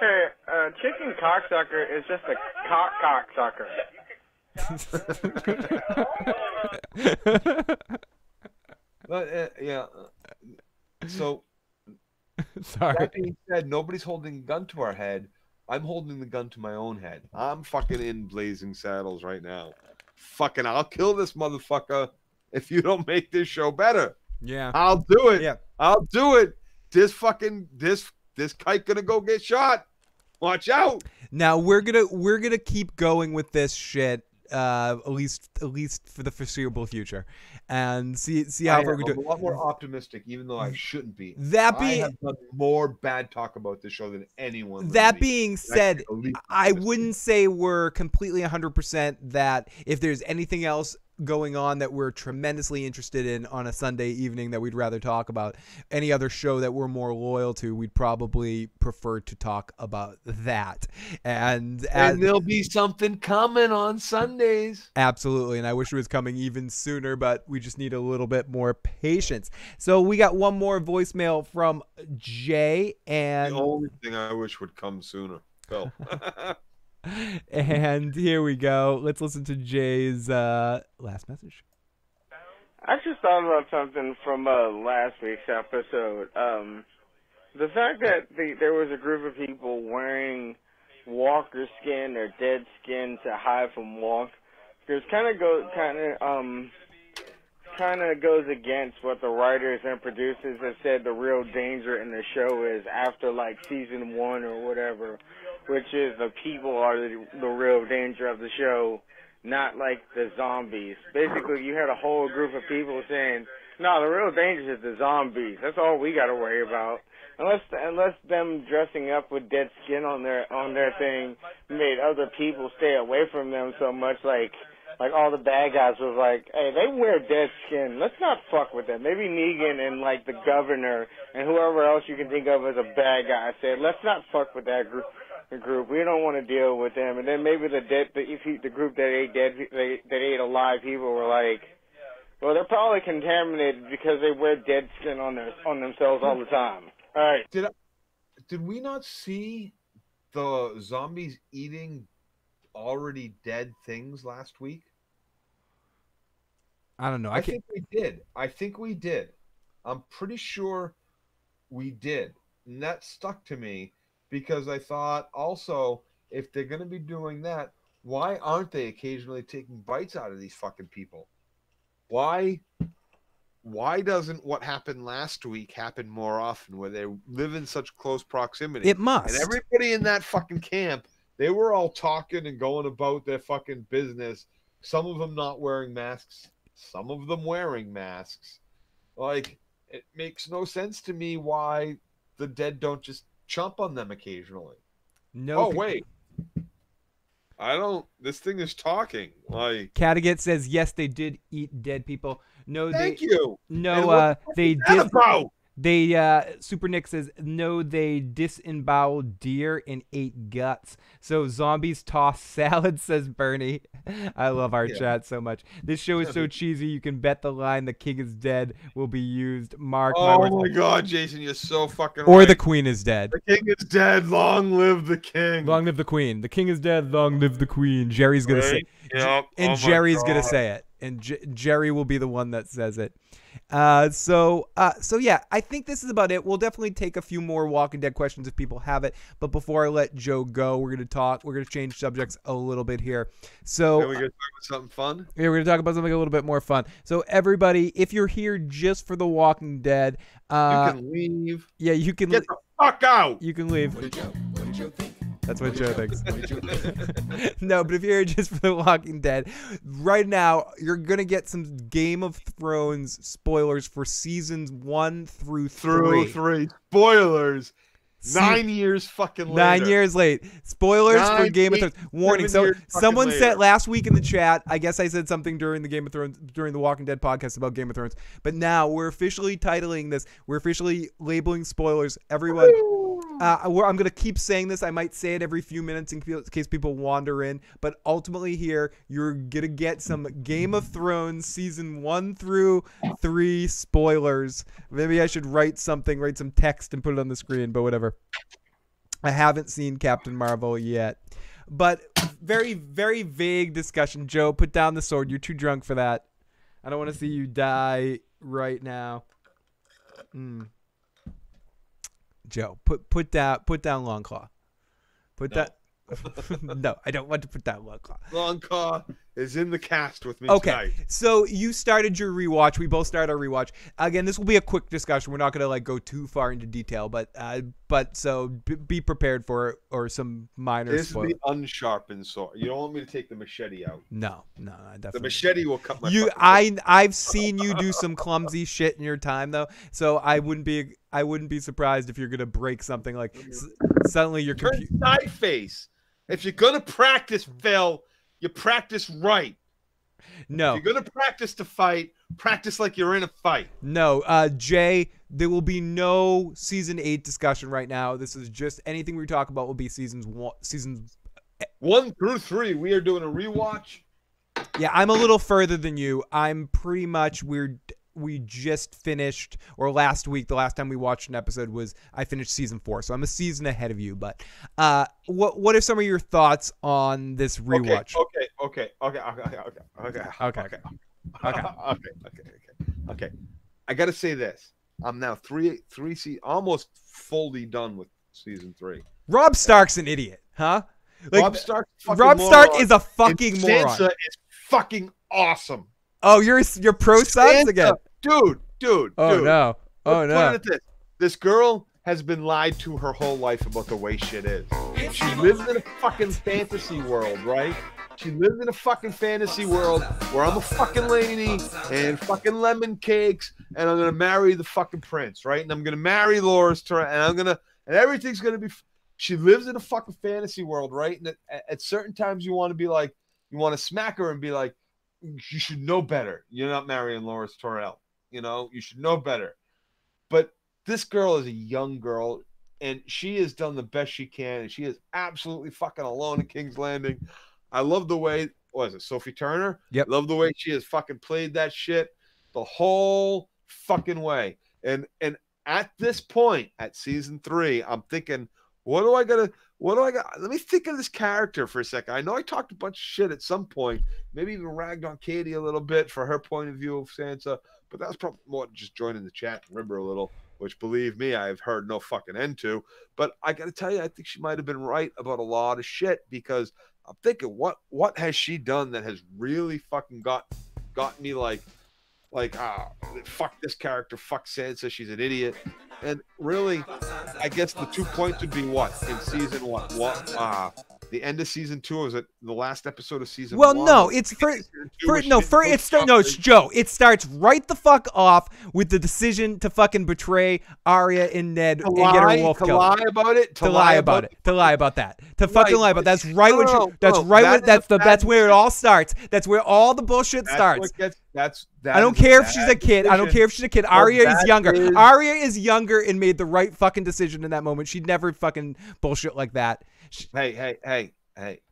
Hey, chicken cocksucker is just a cocksucker. But yeah. So, sorry. That being said, nobody's holding a gun to our head. I'm holding the gun to my own head. I'm fucking in blazing saddles right now. Fucking, I'll kill this motherfucker if you don't make this show better. Yeah, I'll do it. Yeah, I'll do it. This kite gonna go get shot. Watch out. Now we're gonna keep going with this shit at least for the foreseeable future, and see how far we do. I'm a lot more optimistic, even though I shouldn't be. That being, I have done more bad talk about this show than anyone. That being said, I wouldn't say we're completely 100% that if there's anything else going on that we're tremendously interested in on a Sunday evening that we'd rather talk about, any other show that we're more loyal to, we'd probably prefer to talk about that. And there'll be something coming on Sundays. Absolutely. And I wish it was coming even sooner, but we just need a little bit more patience. So we got one more voicemail from Jay, and the only thing I wish would come sooner. Phil. And here we go. Let's listen to Jay's last message. I just thought about something from last week's episode. The fact that there was a group of people wearing walker skin or dead skin to hide from walk, because kind of goes against what the writers and producers have said the real danger in the show is after like season 1 or whatever, which is the people are the real danger of the show, not like the zombies. Basically, you had a whole group of people saying, no, the real danger is the zombies. That's all we got to worry about. Unless them dressing up with dead skin on their thing made other people stay away from them so much, like all the bad guys was like, hey, they wear dead skin. Let's not fuck with them. Maybe Negan and like the governor and whoever else you can think of as a bad guy said, let's not fuck with that group. We don't want to deal with them. And then maybe the group that ate alive people were like, well, they're probably contaminated because they wear dead skin on themselves all the time. All right. Did we not see the zombies eating already dead things last week? I don't know. I think we did. I'm pretty sure we did. And that stuck to me because I thought also, if they're going to be doing that, why aren't they occasionally taking bites out of these fucking people? Why doesn't what happened last week happen more often, where they live in such close proximity? It must. And everybody in that fucking camp, they were all talking and going about their fucking business. Some of them not wearing masks, some of them wearing masks. Like, it makes no sense to me why the dead don't just chomp on them occasionally. No. Oh, wait. This thing is talking. Like, Cattigat says yes, they did eat dead people. No, thank you. No, they did. About? Super Nick says no, they disemboweled deer and ate guts. So zombies toss salad, says Bernie. I love our chat so much. This show is so cheesy. You can bet the line "the king is dead" will be used. Mark my words. Oh my God, Jason, you're so fucking Or right. the queen is dead. The king is dead. Long live the king. Long live the queen. The king is dead. Long live the queen. Jerry's gonna say. Yep. And Jerry's gonna say it. And Jerry will be the one that says it. So yeah, I think this is about it. We'll definitely take a few more Walking Dead questions if people have it. But before I let Joe go, we're gonna change subjects a little bit here. So are we gonna talk about something fun? Yeah, we're gonna talk about something a little bit more fun. So everybody, if you're here just for The Walking Dead, you can leave. Yeah, you can get the fuck out. You can leave. What did Joe think? That's what Joe thinks. No, but if you're here just for The Walking Dead, right now you're gonna get some Game of Thrones spoilers for seasons 1 through 3. Spoilers. 9 years fucking later. 9 years late. Spoilers for Game of Thrones. Warning. So someone said last week in the chat, I guess I said something during the Walking Dead podcast about Game of Thrones. But now we're officially titling this. We're officially labeling spoilers. Everyone, I'm going to keep saying this. I might say it every few minutes in case people wander in. But ultimately here, you're going to get some Game of Thrones season 1 through 3 spoilers. Maybe I should write some text and put it on the screen, but whatever. I haven't seen Captain Marvel yet. But very, very vague discussion. Joe, put down the sword. You're too drunk for that. I don't want to see you die right now. Joe, put down Longclaw. No, I don't want to put down Longclaw. Longclaw is in the cast with me tonight. Okay, so you started your rewatch. We both started our rewatch. Again, this will be a quick discussion. We're not going to go too far into detail, but so be prepared for it, or some minor spoilers. This is the unsharpened sword. You don't want me to take the machete out. No, definitely. The machete will cut my. I've seen you do some clumsy shit in your time though, so I wouldn't be surprised if you're going to break something like suddenly your computer. Side face. If you're gonna practice, Phil, you practice right. No. If you're gonna practice to fight, practice like you're in a fight. No, Jay, there will be no season 8 discussion right now. This is just anything we talk about will be seasons 1 through 3. We are doing a rewatch. Yeah, I'm a little further than you. I'm pretty much we just finished, or last week, the last time we watched an episode was I finished season 4, so I'm a season ahead of you. But what are some of your thoughts on this rewatch? Okay. I gotta say this. I'm now almost fully done with season 3. Rob Stark's an idiot, huh? Rob Stark is a fucking moron. Sansa is fucking awesome. Oh, you're pro Sansa again. Dude. Oh no. Put it this. This girl has been lied to her whole life about the way shit is. She lives in a fucking fantasy world, right? She lives in a fucking fantasy world where I'm a fucking lady and fucking lemon cakes, and I'm gonna marry the fucking prince, right? And I'm gonna marry Loras Tyrell, and everything's gonna be. She lives in a fucking fantasy world, right? And at certain times you want to be like, you want to smack her and be like, you should know better. You're not marrying Loras Tyrell. You should know better. But this girl is a young girl, and she has done the best she can, and she is absolutely fucking alone at King's Landing. I love the way, what is it, Sophie Turner? Yep. Love the way she has fucking played that shit the whole fucking way. And at this point, at season 3, I'm thinking, what do I gotta What do I got? Let me think of this character for a second. I know I talked a bunch of shit at some point, maybe even ragged on Katie a little bit for her point of view of Sansa, but that was probably more just joining the chat and Rimmer a little, which, believe me, I've heard no fucking end to. But I got to tell you, I think she might have been right about a lot of shit, because I'm thinking, what has she done that has really fucking got me like fuck this character, fuck Sansa, she's an idiot. And really, I guess the 2 points would be what in season the end of season 2, or was it the last episode of season 1? Well, no, it's Joe. It starts right the fuck off with the decision to fucking betray Arya and Ned and get her wolf killed. To lie about it. To lie about it. To lie about that. To fucking lie about that. That's right when that's where it all starts. That's where all the bullshit starts. I don't care if she's a kid. I don't care if she's a kid. Arya is younger. Arya is younger and made the right fucking decision in that moment. She'd never fucking bullshit like that. Hey.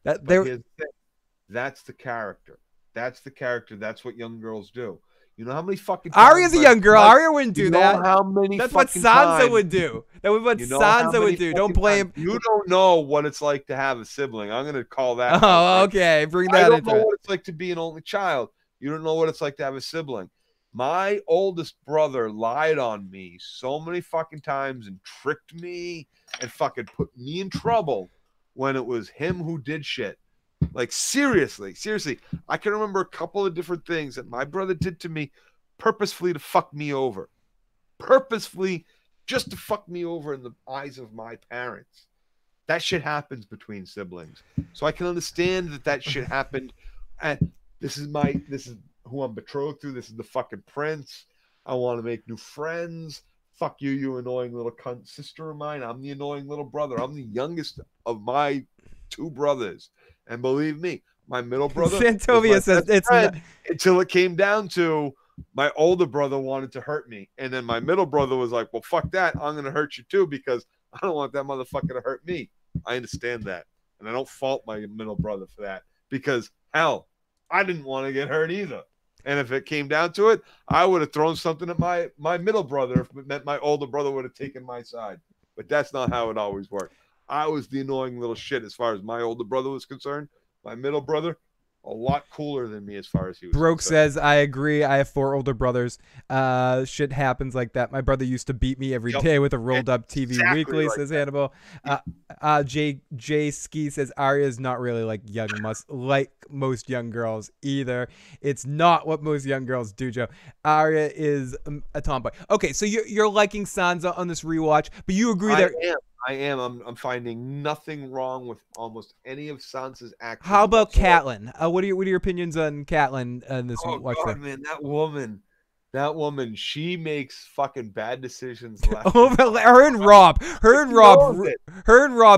That's the character. That's the character. That's what young girls do. You know how many fucking Arya's a young girl. Arya wouldn't do that. How many? That's what Sansa would do. That was what Sansa would do. Don't blame. You don't know what it's like to have a sibling. I'm gonna call that. Oh, okay. Bring that into it. I don't know what it's like to be an only child. You don't know what it's like to have a sibling. My oldest brother lied on me so many fucking times and tricked me and fucking put me in trouble when it was him who did shit. Like, seriously, I can remember a couple of different things that my brother did to me purposefully to fuck me over. Purposefully just to fuck me over in the eyes of my parents. That shit happens between siblings. So I can understand that shit happened. And this is who I'm betrothed to. This is the fucking prince. I want to make new friends. Fuck you, you annoying little cunt sister of mine. I'm the annoying little brother. I'm the youngest of my 2 brothers. And believe me, my middle brother... Santovia says it's not... Until it came down to my older brother wanted to hurt me. And then my middle brother was like, well, fuck that. I'm going to hurt you too, because I don't want that motherfucker to hurt me. I understand that. And I don't fault my middle brother for that. Because, hell, I didn't want to get hurt either. And if it came down to it, I would have thrown something at my middle brother if it meant my older brother would have taken my side. But that's not how it always worked. I was the annoying little shit as far as my older brother was concerned. My middle brother, a lot cooler than me as far as he was Broke concerned. says, I agree. I have 4 older brothers. Shit happens like that. My brother used to beat me every day with a rolled up TV weekly, says Hannibal. Jay Ski says, Arya is not really like most young girls either. It's not what most young girls do, Joe. Arya is a tomboy. Okay, so you're liking Sansa on this rewatch, but you agree that... I am. I'm finding nothing wrong with almost any of Sansa's actions. How about Catelyn? What are your opinions on Catelyn in this watch? God, man, that woman, she makes fucking bad decisions. Her and Rob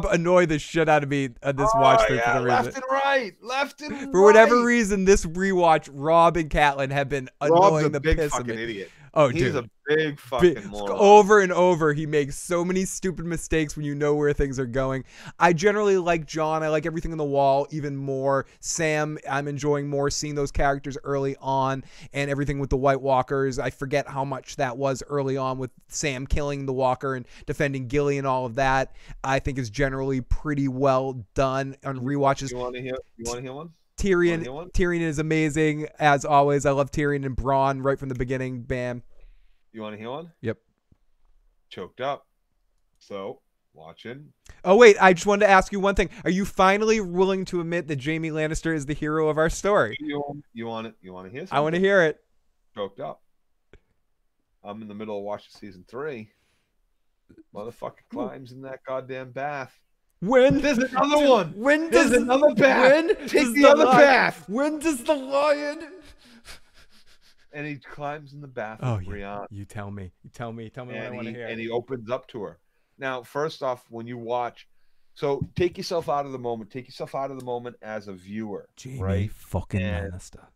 annoy the shit out of me on this watch for the reason. Left and right. For whatever reason, this rewatch, Rob and Catelyn have been annoying the piss out of me. Idiot. Oh, he's dude. a big fucking moron. Over and over, he makes so many stupid mistakes when you know where things are going. I generally like Jon. I like everything on the wall even more. Sam, I'm enjoying more seeing those characters early on, and everything with the White Walkers. I forget how much that was early on with Sam killing the Walker and defending Gilly and all of that. I think is generally pretty well done on rewatches. You want to hear one? Tyrion is amazing as always. I love Tyrion and Bronn right from the beginning. Bam. You want to hear one? Yep. Choked up. So watching. Oh wait, I just wanted to ask you one thing. Are you finally willing to admit that Jaime Lannister is the hero of our story? You want to hear something? I want to hear it. Choked up. I'm in the middle of watching season 3. Motherfucker climbs in that goddamn bath. There's another one. There's another path. Take the other path. When does the lion? And he climbs in the bath of Brienne. You tell me. Tell me what I want to hear. And he opens up to her. Now, first off, when you watch, so take yourself out of the moment. Take yourself out of the moment as a viewer, Jaime fucking Lannister.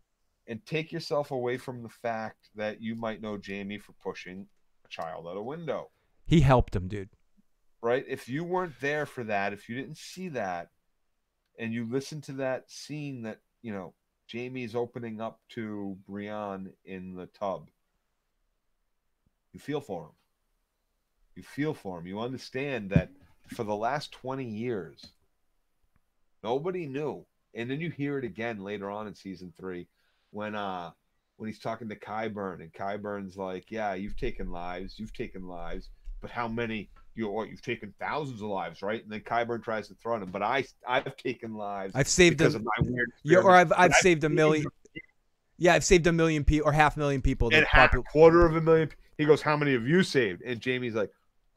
And take yourself away from the fact that you might know Jaime for pushing a child out a window. He helped him, dude. Right? If you weren't there for that, if you didn't see that, and you listen to that scene that, Jaime's opening up to Brienne in the tub, you feel for him. You understand that for the last 20 years, nobody knew. And then you hear it again later on in season 3 when he's talking to Qyburn, and Qyburn's like, yeah, you've taken lives, but how many? You've taken thousands of lives, right? And then Qyburn tries to throw at him, but I've taken lives. I've saved because them. of my weird Yeah, or experiments. I've saved a million. Yeah, I've saved 1 million people or 500,000 people. And quarter of a million. He goes, how many have you saved? And Jamie's like,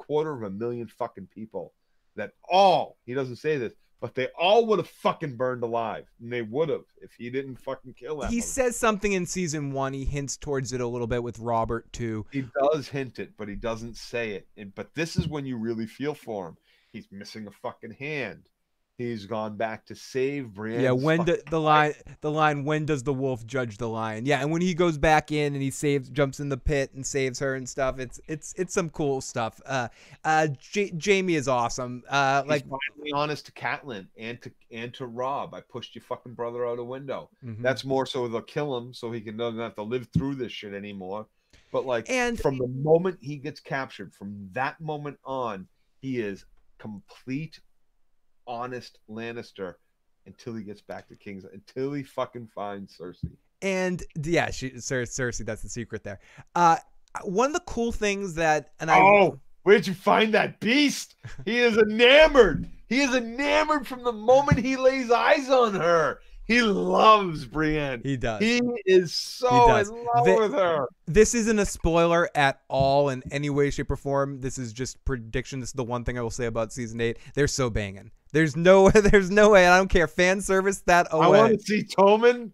250,000 fucking people. That all, he doesn't say this, but they all would have fucking burned alive. And they would have if he didn't fucking kill them. He says something in season 1. He hints towards it a little bit with Robert too. He does hint it, but he doesn't say it. But this is when you really feel for him. He's missing a fucking hand. He's gone back to save Brienne. Yeah, the line, when does the wolf judge the lion? Yeah, and when he goes back in and he jumps in the pit and saves her and stuff, it's some cool stuff. Jamie is awesome. He's finally honest to Catelyn and to Rob. I pushed your fucking brother out a window. Mm-hmm. That's more so they'll kill him so he doesn't have to live through this shit anymore. But from the moment he gets captured, from that moment on, he is complete honest Lannister until he gets back to King's, until he fucking finds Cersei. And yeah, Cersei, that's the secret there. One of the cool things that, where'd you find that beast? He is enamored. He is enamored from the moment he lays eyes on her. He loves Brienne. He does. He is so in love with her. This isn't a spoiler at all in any way, shape, or form. This is just prediction. This is the one thing I will say about season 8. They're so banging. There's no way. I don't care. Fan service that away. I want to see Tommen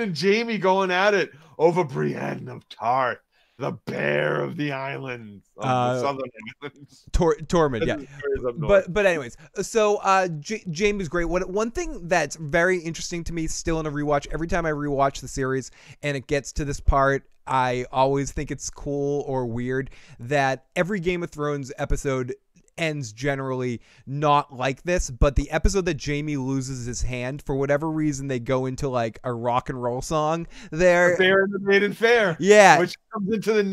and Jamie going at it over Brienne of Tarth, the bear of the islands, of the southern islands. Tormund, yeah. But anyways, so Jamie's great. One thing that's very interesting to me still in a rewatch, every time I rewatch the series and it gets to this part, I always think it's cool or weird that every Game of Thrones episode ends generally not like this, but the episode that Jamie loses his hand, for whatever reason, they go into like a rock and roll song there. The Bear and the Maiden Fair. Yeah. Which comes into the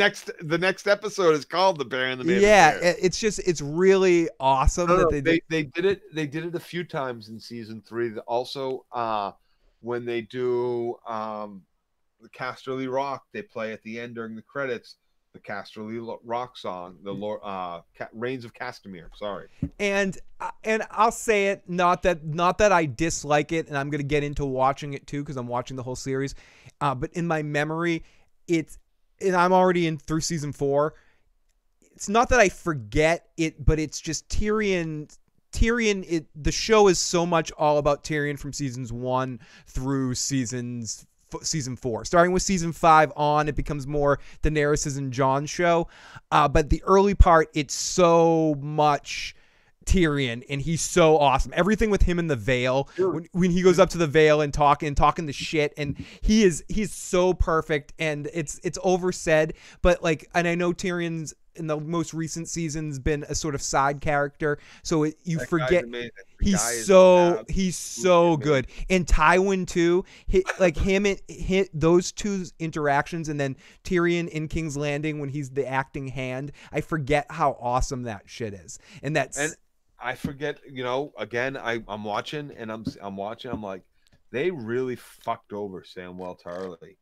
next episode is called The Bear and the Maiden Fair. Yeah, it's really awesome that they did it. They did it a few times in season 3. Also, when they do the Casterly Rock, they play at the end during the credits. The Casterly Rock song, the Reigns of Castamere. Sorry, and I'll say it. Not that I dislike it, and I'm gonna get into watching it too because I'm watching the whole series. But in my memory, and I'm already through season 4. It's not that I forget it, but it's just Tyrion. The show is so much all about Tyrion from seasons 1 through season 4. Starting with season 5 on, it becomes more Daenerys and Jon's show. But the early part, it's so much Tyrion, and he's so awesome. Everything with him in the Vale, when he goes up to the Vale and talking the shit, and he's so perfect, and it's oversaid, but and I know Tyrion's in the most recent seasons been a sort of side character, so you forget he's so good. And Tywin too, those two interactions, and then Tyrion in King's Landing when he's the acting hand. I forget how awesome that shit is, and I forget. Again, I'm watching, and I'm watching. I'm like, they really fucked over Samwell Tarly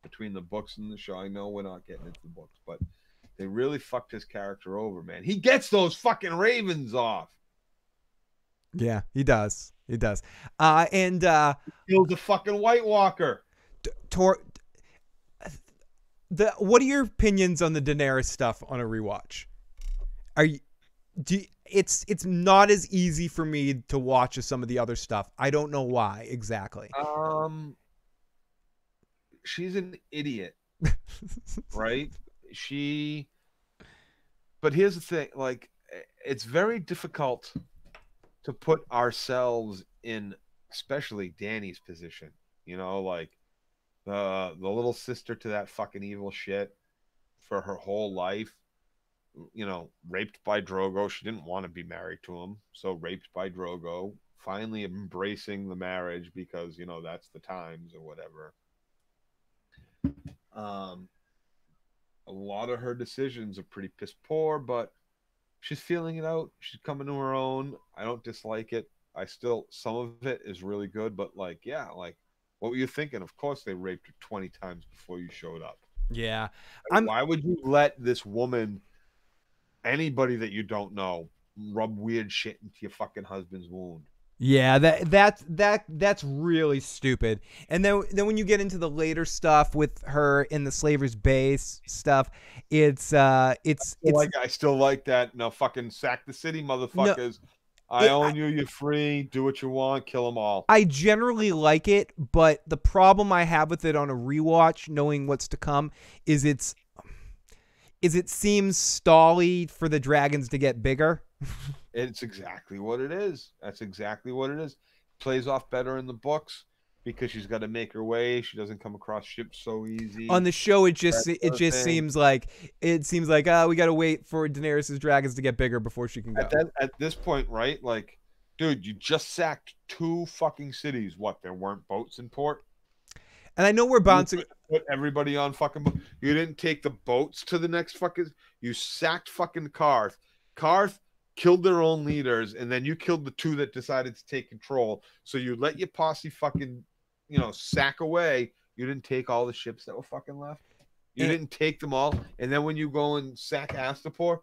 between the books and the show. I know we're not getting into the books, but they really fucked his character over, man. He gets those fucking ravens off. Yeah, he does. And he kills the fucking White Walker. What are your opinions on the Daenerys stuff on a rewatch? It's not as easy for me to watch as some of the other stuff. I don't know why exactly. She's an idiot, right? But here's the thing, it's very difficult to put ourselves in, especially Dany's position, the little sister to that fucking evil shit for her whole life, raped by Drogo. She didn't want to be married to him, so raped by Drogo, finally embracing the marriage because, that's the times or whatever. A lot of her decisions are pretty piss poor, but she's feeling it out. She's coming to her own. I don't dislike it. Some of it is really good, but like, yeah, like, what were you thinking? Of course they raped her 20 times before you showed up. Yeah. Why would you let this woman, anybody that you don't know, rub weird shit into your fucking husband's wound? Yeah, that's really stupid. And then when you get into the later stuff with her in the Slaver's Base stuff, it's I still like that. No, fucking sack the city, motherfuckers. I own you. You're free. Do what you want. Kill them all. I generally like it, but the problem I have with it on a rewatch, knowing what's to come, is it seems stally for the dragons to get bigger. It's exactly what it is. That's exactly what it is. Plays off better in the books because she's got to make her way. She doesn't come across ships so easy. On the show, it just seems like we got to wait for Daenerys' dragons to get bigger before she can go. At this point, right? Like, dude, you just sacked 2 fucking cities. What? There weren't boats in port. And I know we're bouncing. Put everybody on fucking boat. You didn't take the boats to the next fucking. You sacked fucking Karth. Karth killed their own leaders, and then you killed the 2 that decided to take control. So you let your posse fucking, sack away. You didn't take all the ships that were fucking left. You didn't take them all. And then when you go and sack Astapor,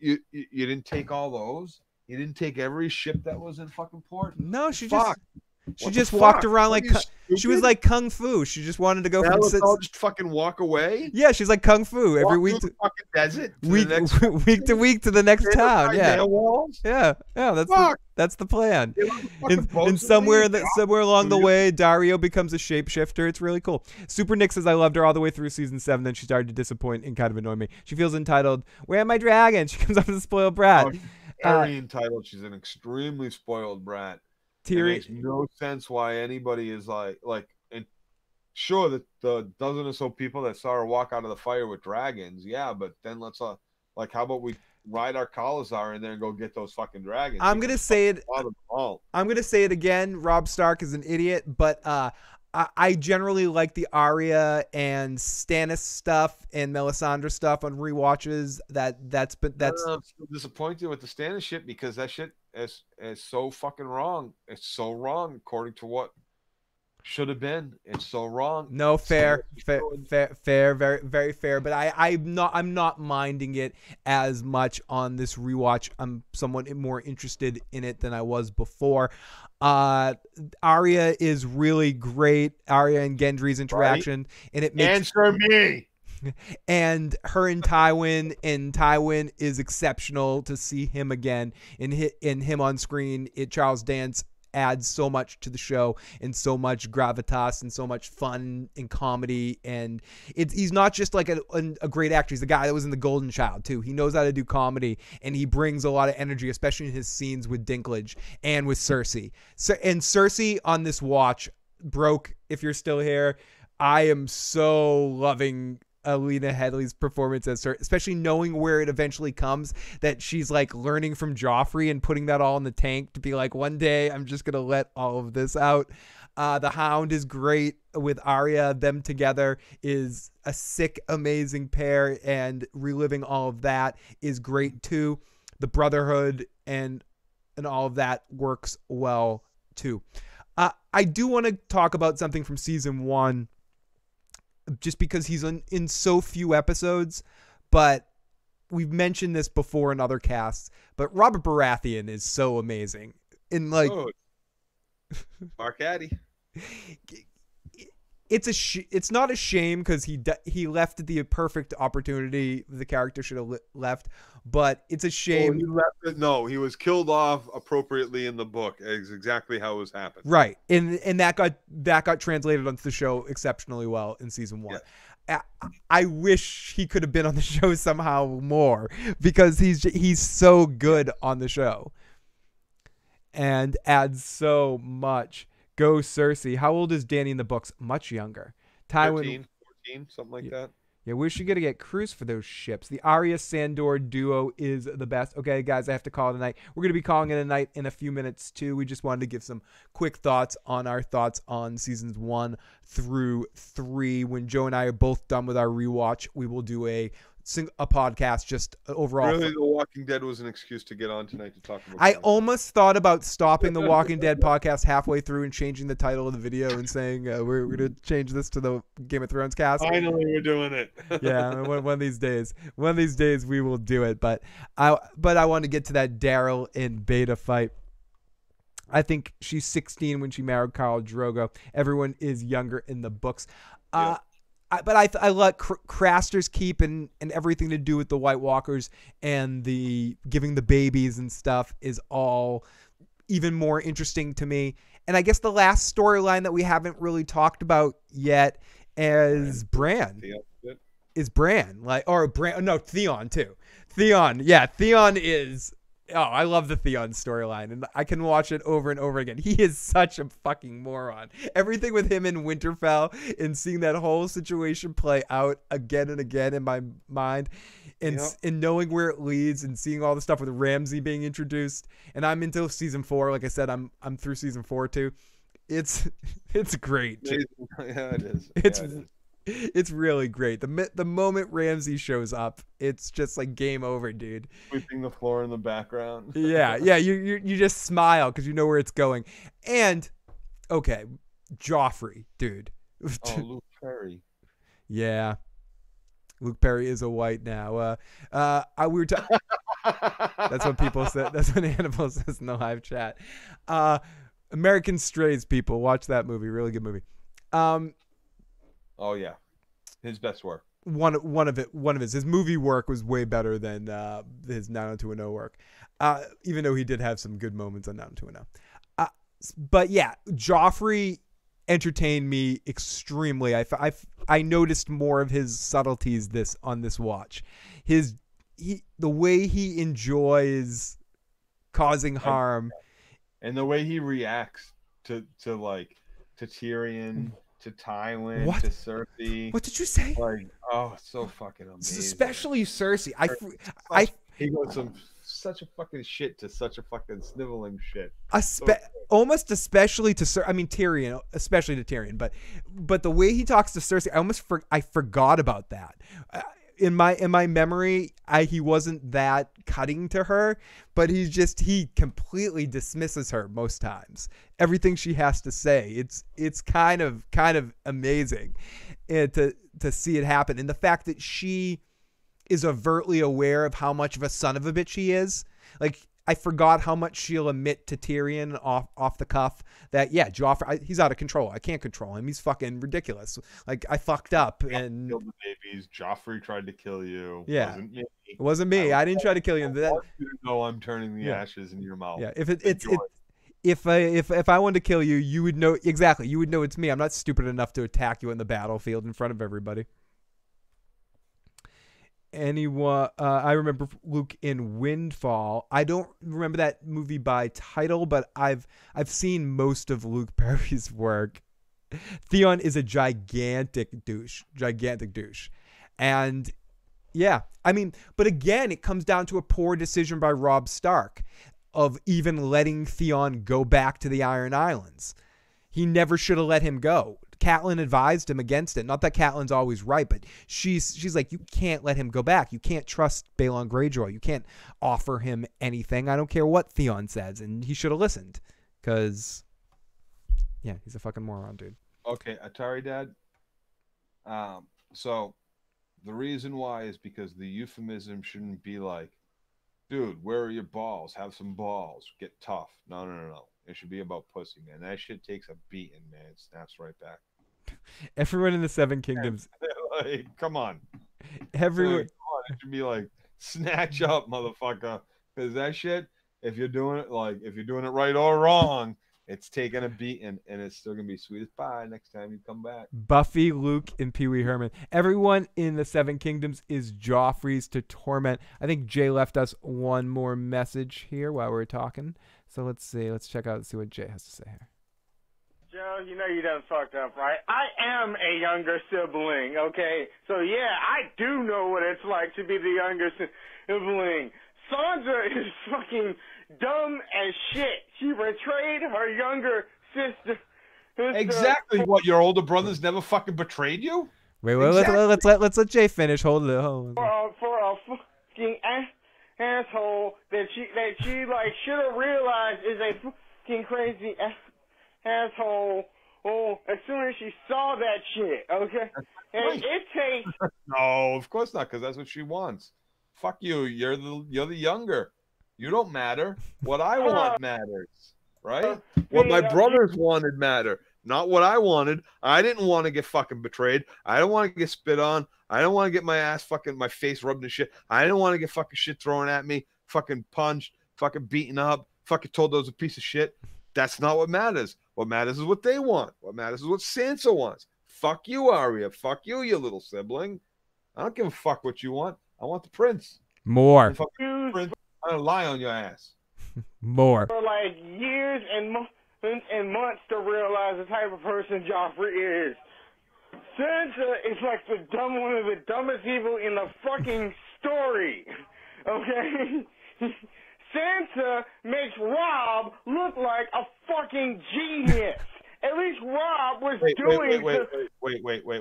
you didn't take all those. You didn't take every ship that was in fucking port. No, she just walked around like she was like kung fu. She just wanted to go from just fucking walk away. Yeah, she's like kung fu every week. To the fucking desert. Week to week to the next town. Yeah, that's the plan. And somewhere along the way, Dario becomes a shapeshifter. It's really cool. Super Nick says I loved her all the way through season 7. Then she started to disappoint and kind of annoy me. She feels entitled. Where are my dragons? She comes up as a spoiled brat. Very entitled. She's an extremely spoiled brat. It makes no sense why anybody is like, and sure that the dozen or so people that saw her walk out of the fire with dragons, yeah, but then let's how about we ride our Khalazar in there and go get those fucking dragons? I'm gonna say it. I'm gonna say it again. Rob Stark is an idiot, but I generally like the Arya and Stannis stuff and Melisandre stuff on rewatches. That's I'm disappointed with the Stannis shit because that shit is so fucking wrong. It's so wrong according to what should have been. It's so wrong. No, fair, very, very fair. But I'm not minding it as much on this rewatch. I'm somewhat more interested in it than I was before. Arya is really great. Arya and Gendry's interaction, and it makes answer me. And her and Tywin is exceptional to see him again in him on screen. Charles Dance adds so much to the show and so much gravitas and so much fun and comedy, and he's not just like a great actor. He's the guy that was in The Golden Child too. He knows how to do comedy, and he brings a lot of energy, especially in his scenes with Dinklage and with Cersei. And Cersei on this watch, Broke, if you're still here, I am so loving Alina Headley's performance as her, especially knowing where it eventually comes, that she's like learning from Joffrey and putting that all in the tank to be like, one day I'm just gonna let all of this out. The Hound is great with Arya. Them together is a sick, amazing pair, and reliving all of that is great too. The Brotherhood and all of that works well too. I do want to talk about something from season 1, just because he's in so few episodes, but we've mentioned this before in other casts, but Robert Baratheon is so amazing. In like, Mark Addy. It's not a shame because he left at the perfect opportunity the character should have left, but it's a shame. He was killed off appropriately in the book. Is exactly how it was happened. Right, and that got translated onto the show exceptionally well in season 1. Yeah. I wish he could have been on the show somehow more, because he's so good on the show and adds so much. Go Cersei. How old is Dany in the books? Much younger. Tywin, 13, 14, something like that. Yeah, we're gonna get crews for those ships. The Arya Sandor duo is the best. Okay, guys, I have to call it a night. We're gonna be calling it a night in a few minutes too. We just wanted to give some quick thoughts on seasons 1 through 3. When Joe and I are both done with our rewatch, we will do a a podcast just overall. Really, The Walking Dead was an excuse to get on tonight to talk about. I almost thought about stopping the Walking Dead podcast halfway through and changing the title of the video and saying we're going to change this to the Game of Thrones cast. Finally, we're doing it. Yeah, one of these days we will do it. But I want to get to that Daryl and Beta fight. I think she's 16 when she married Khal Drogo. Everyone is younger in the books. Yeah. But I like Craster's Keep and everything to do with the White Walkers and the giving the babies and stuff is all even more interesting to me. And I guess the last storyline that we haven't really talked about yet is Bran. Is Bran Theon too. Theon is. Oh, I love the Theon storyline, and I can watch it over and over again. He is such a fucking moron. Everything with him in Winterfell and seeing that whole situation play out again and again in my mind, and knowing where it leads, and seeing all the stuff with Ramsay being introduced. And I'm into season 4. Like I said, I'm through season 4 too. It's great. Yeah, it is. It's really great. The moment Ramsay shows up, it's just like game over, dude. Sweeping the floor in the background. Yeah. You just smile because you know where it's going. And okay, Joffrey, dude. Oh, Luke Perry. Yeah, Luke Perry is a white now. We were talking. That's what people said. That's what Hannibal says in the live chat. American Strays, people, watch that movie. Really good movie. Oh yeah, his best work. One of his movie work was way better than his 90210 work. Even though he did have some good moments on 90210. But yeah, Joffrey entertained me extremely. I noticed more of his subtleties on this watch. The way he enjoys causing harm, and the way he reacts to Tyrion, to Tywin, what? to Cersei. What did you say? Like, oh, it's so fucking amazing. Especially Cersei. He goes from such a fucking shit to such a fucking sniveling shit. Almost especially to Tyrion, especially to Tyrion, but the way he talks to Cersei, I forgot about that. In my memory, he wasn't that cutting to her, but he completely dismisses her most times. Everything she has to say, it's kind of amazing, to see it happen, and the fact that she is overtly aware of how much of a son of a bitch he is. Like, I forgot how much she'll admit to Tyrion off the cuff that, yeah, Joffrey, he's out of control. I can't control him. He's fucking ridiculous. Like, I fucked up. And killed the babies. Joffrey tried to kill you. Yeah. It wasn't me. I didn't try to kill you. No, I'm turning the ashes in your mouth. Yeah. If I wanted to kill you, you would know exactly. You would know it's me. I'm not stupid enough to attack you in the battlefield in front of everybody. Anyone? I remember Luke in Windfall. I don't remember that movie by title, but I've seen most of Luke Perry's work. Theon is a gigantic douche, and yeah, but again, it comes down to a poor decision by Robb Stark of even letting Theon go back to the Iron Islands. He never should have let him go. Catelyn advised him against it. Not that Catelyn's always right, but she's like, you can't let him go back. You can't trust Balon Greyjoy. You can't offer him anything. I don't care what Theon says. And he should have listened. Because, yeah, he's a fucking moron, dude. Okay, Atari Dad. So, the reason why is because the euphemism shouldn't be like, dude, where are your balls? Have some balls. Get tough. No. It should be about pussy, man. That shit takes a beating, man. It snaps right back. Everyone in the Seven Kingdoms. Like, come on. Everyone. Like, come on. It should be like, snatch up, motherfucker. Because that shit, if you're doing it right or wrong, it's taking a beating, and it's still gonna be sweet as pie next time you come back. Buffy, Luke, and Pee Wee Herman. Everyone in the Seven Kingdoms is Joffrey's to torment. I think Jay left us one more message here while we're talking. So let's see. Let's check out and see what Jay has to say here. Joe, you know you done fucked up, right? I am a younger sibling, okay? So yeah, I do know what it's like to be the younger sibling. Sansa is fucking dumb as shit. She betrayed her younger sister. Exactly. What, your older brothers never fucking betrayed you? Wait, Exactly. let's let Jay finish. Hold it. Hold it. For a fucking asshole that she like should have realized is a fucking crazy asshole. Oh, as soon as she saw that shit, okay, and it takes. No, of course not, because that's what she wants. Fuck you. You're the younger. You don't matter. What I want matters, right? What my brothers wanted matter, not what I wanted. I didn't want to get fucking betrayed. I don't want to get spit on. I don't want to get my face rubbed and shit. I didn't want to get fucking shit thrown at me, fucking punched, fucking beaten up, fucking told I was a piece of shit. That's not what matters. What matters is what they want. What matters is what Sansa wants. Fuck you, Arya. Fuck you, you little sibling. I don't give a fuck what you want. I want the prince. More. And fuck the prince. I'm gonna lie on your ass. More. For like years and months to realize the type of person Joffrey is. Sansa is like one of the dumbest people in the fucking story. Okay? Sansa makes Robb look like a fucking genius. At least Robb was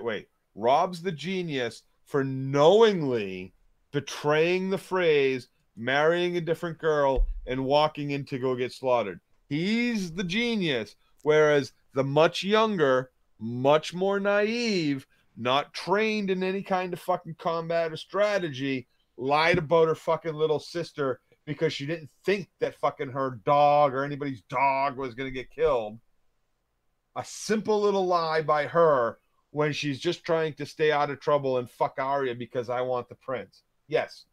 Wait. Robb's the genius for knowingly betraying the phrase, marrying a different girl, and walking in to go get slaughtered. He's the genius, whereas the much younger, much more naive, not trained in any kind of fucking combat or strategy, lied about her fucking little sister because she didn't think that fucking her dog or anybody's dog was going to get killed. A simple little lie by her when she's just trying to stay out of trouble and fuck Arya because I want the prince. Yes.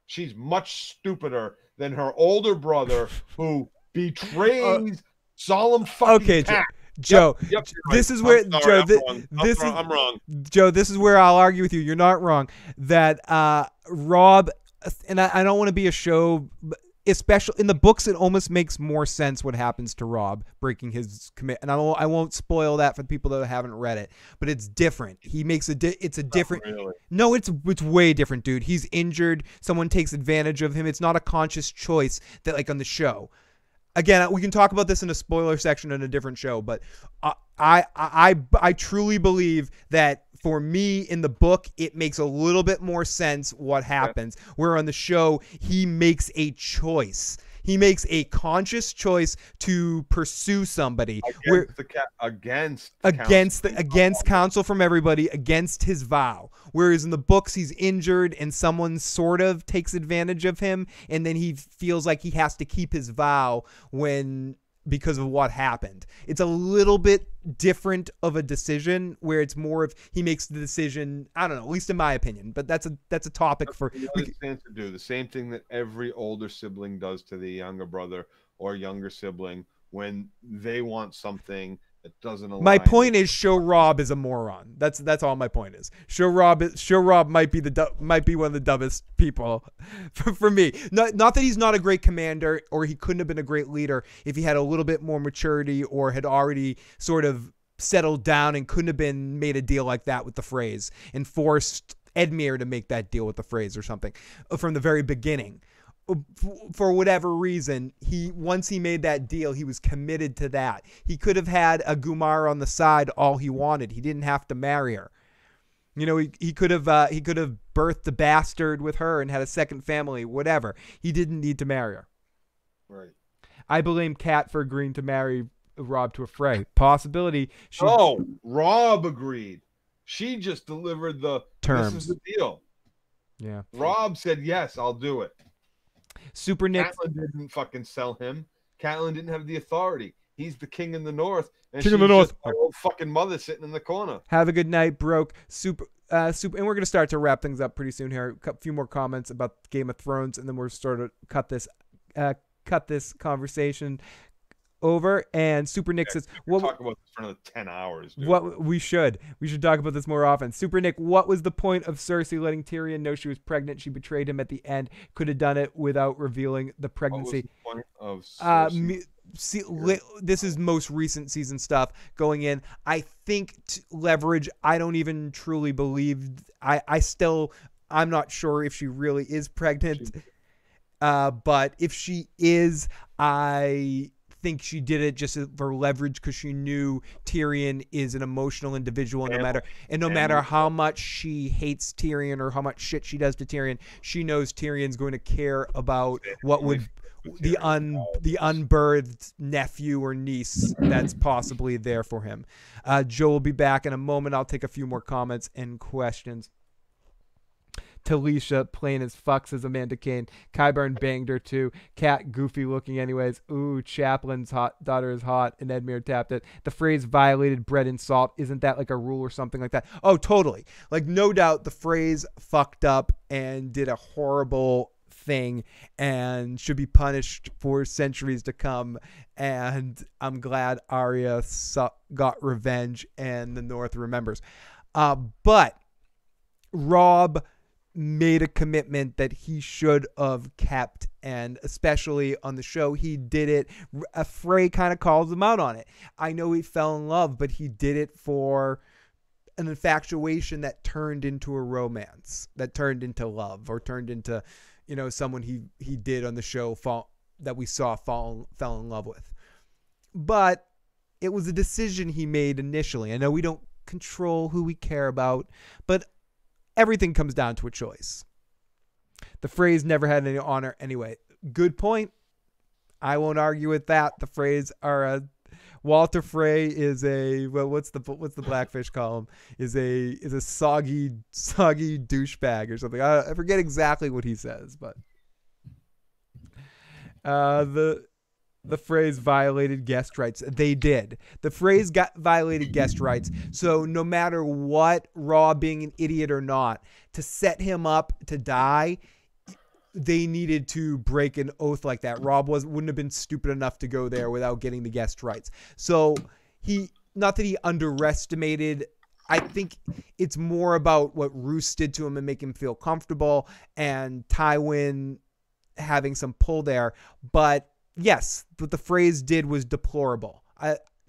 She's much stupider than her older brother who betrays solemn fucking pact. Joe, Yep, this right. is where I'm sorry, Joe. I'm wrong. Joe, this is where I'll argue with you. You're not wrong. That Robb, and I don't want to be a show, especially in the books, it almost makes more sense what happens to Robb breaking his commit. And I won't spoil that for the people that haven't read it, but it's different. He makes it's a different. Really. No, it's way different, dude. He's injured. Someone takes advantage of him. It's not a conscious choice that like on the show. Again, we can talk about this in a spoiler section in a different show, but I truly believe that for me in the book, it makes a little bit more sense what happens. Where on the show, he makes a choice. He makes a conscious choice to pursue somebody against counsel from everybody, against his vow. Whereas in the books, he's injured and someone sort of takes advantage of him, and then he feels like he has to keep his vow because of what happened. It's a little bit different of a decision where it's more of he makes the decision. I don't know, at least in my opinion, but that's a topic for. To do the same thing that every older sibling does to the younger brother or younger sibling when they want something that doesn't align. My point is, show Robb is a moron. That's all my point is. Show Robb might be one of the dumbest people for me. Not that he's not a great commander or he couldn't have been a great leader if he had a little bit more maturity or had already sort of settled down and couldn't have been made a deal like that with the phrase and forced Edmure to make that deal with the phrase or something from the very beginning. For whatever reason, once he made that deal, he was committed to that. He could have had a Gumar on the side all he wanted. He didn't have to marry her. You know, he could have birthed a bastard with her and had a second family, whatever. He didn't need to marry her. Right. I blame Kat for agreeing to marry Robb to a fray. Possibility. Robb agreed. She just delivered the terms. This is the deal. Yeah. Robb said, yes, I'll do it. Super Nick. Catelyn didn't fucking sell him. Catelyn didn't have the authority. He's the king in the north. And king in the north. Just my old fucking mother sitting in the corner. Have a good night, broke. Super. And we're gonna start to wrap things up pretty soon here. A few more comments about Game of Thrones, and then we'll sort of cut this conversation over. And Super Nick says, "We'll talk about this for another 10 hours." Dude. What we should talk about this more often. Super Nick, what was the point of Cersei letting Tyrion know she was pregnant? She betrayed him at the end. Could have done it without revealing the pregnancy. What was the point of Cersei? This is most recent season stuff going in. I think leverage. I don't even truly believe. I'm not sure if she really is pregnant. But if she is, I think she did it just for leverage because she knew Tyrion is an emotional individual. No matter how much she hates Tyrion or how much shit she does to Tyrion, she knows Tyrion's going to care about what would the unbirthed nephew or niece that's possibly there for him. Joe will be back in a moment. I'll take a few more comments and questions. Talisha, plain as fuck, says Amanda Kane. Kyburn banged her too. Cat goofy looking anyways. Ooh, Chaplin's daughter is hot. And Edmure tapped it. The phrase violated bread and salt. Isn't that like a rule or something like that? Oh, totally. Like, no doubt the phrase fucked up and did a horrible thing and should be punished for centuries to come. And I'm glad Arya got revenge and the North remembers. But Robb made a commitment that he should have kept, and especially on the show he did it. Frey kind of calls him out on it. I know he fell in love, but he did it for an infatuation that turned into a romance, that turned into love, or turned into, you know, someone he did on the show that we saw fell in love with. But it was a decision he made initially. I know we don't control who we care about, but everything comes down to a choice. The phrase never had any honor anyway. Good point. I won't argue with that. The phrase Walter Frey is a, well, what's the Blackfish call him? Is a soggy douchebag or something. I forget exactly what he says, but the phrase violated guest rights. They did. The phrase violated guest rights. So no matter what, Raw being an idiot or not, to set him up to die, they needed to break an oath like that. Robb wouldn't have been stupid enough to go there without getting the guest rights. So not that he underestimated. I think it's more about what Roose did to him and make him feel comfortable, and Tywin having some pull there. But yes, what the phrase did was deplorable.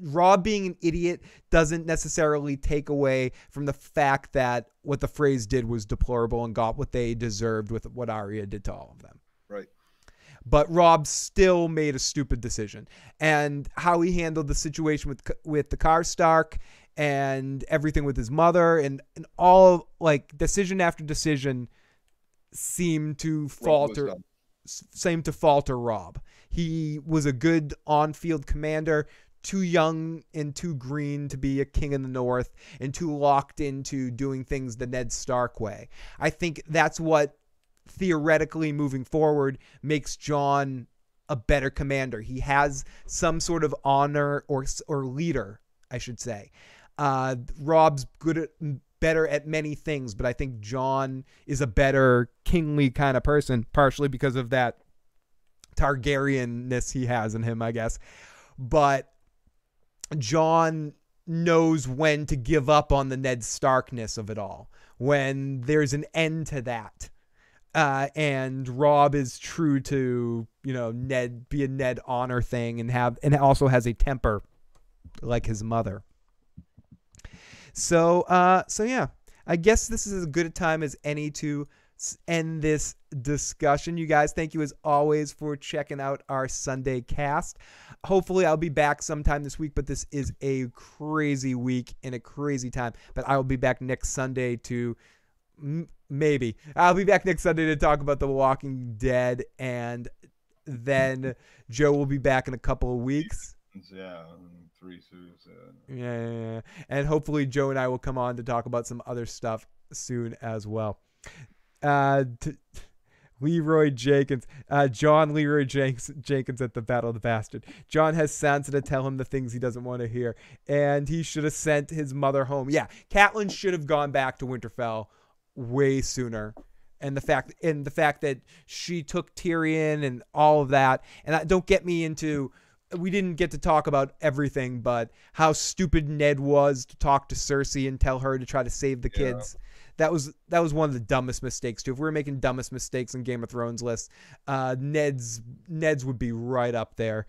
Robb being an idiot doesn't necessarily take away from the fact that what the phrase did was deplorable and got what they deserved with what Arya did to all of them. Right. But Robb still made a stupid decision. And how he handled the situation with the Karstark and everything with his mother and all, like, decision after decision seemed to falter Robb. He was a good on-field commander, too young and too green to be a king in the North, and too locked into doing things the Ned Stark way. I think that's what, theoretically moving forward, makes Jon a better commander. He has some sort of honor or leader, I should say. Robb's better at many things, but I think Jon is a better kingly kind of person, partially because of that Targaryen-ness he has in him, I guess. But Jon knows when to give up on the Ned Starkness of it all, when there's an end to that. And Robb is true to, you know, Ned, be a Ned honor thing, and also has a temper like his mother. So yeah, I guess this is as good a time as any to end this discussion. You guys, thank you as always for checking out our Sunday cast. Hopefully I'll be back sometime this week, but this is a crazy week and a crazy time. But I will be back next Sunday to I'll be back next Sunday to talk about The Walking Dead, and then Joe will be back in a couple of weeks. Yeah, 3 series. Yeah. And hopefully Joe and I will come on to talk about some other stuff soon as well. Leroy Jenkins, John Leroy Jenkins at the Battle of the Bastard. Jon has Sansa to tell him the things he doesn't want to hear, and he should have sent his mother home. Yeah, Catelyn should have gone back to Winterfell way sooner. And the fact that she took Tyrion and all of that, and don't get me into, we didn't get to talk about everything, but how stupid Ned was to talk to Cersei and tell her to try to save the kids. That was one of the dumbest mistakes too. If we were making dumbest mistakes in Game of Thrones list, Ned's would be right up there.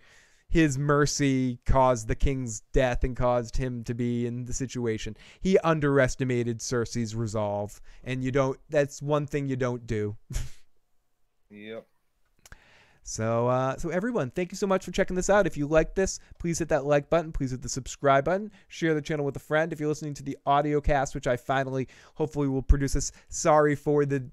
His mercy caused the king's death and caused him to be in the situation. He underestimated Cersei's resolve, and that's one thing you don't do. Yep. So everyone, thank you so much for checking this out. If you like this, please hit that like button. Please hit the subscribe button. Share the channel with a friend. If you're listening to the audio cast, which I finally, hopefully, will produce this. Sorry for the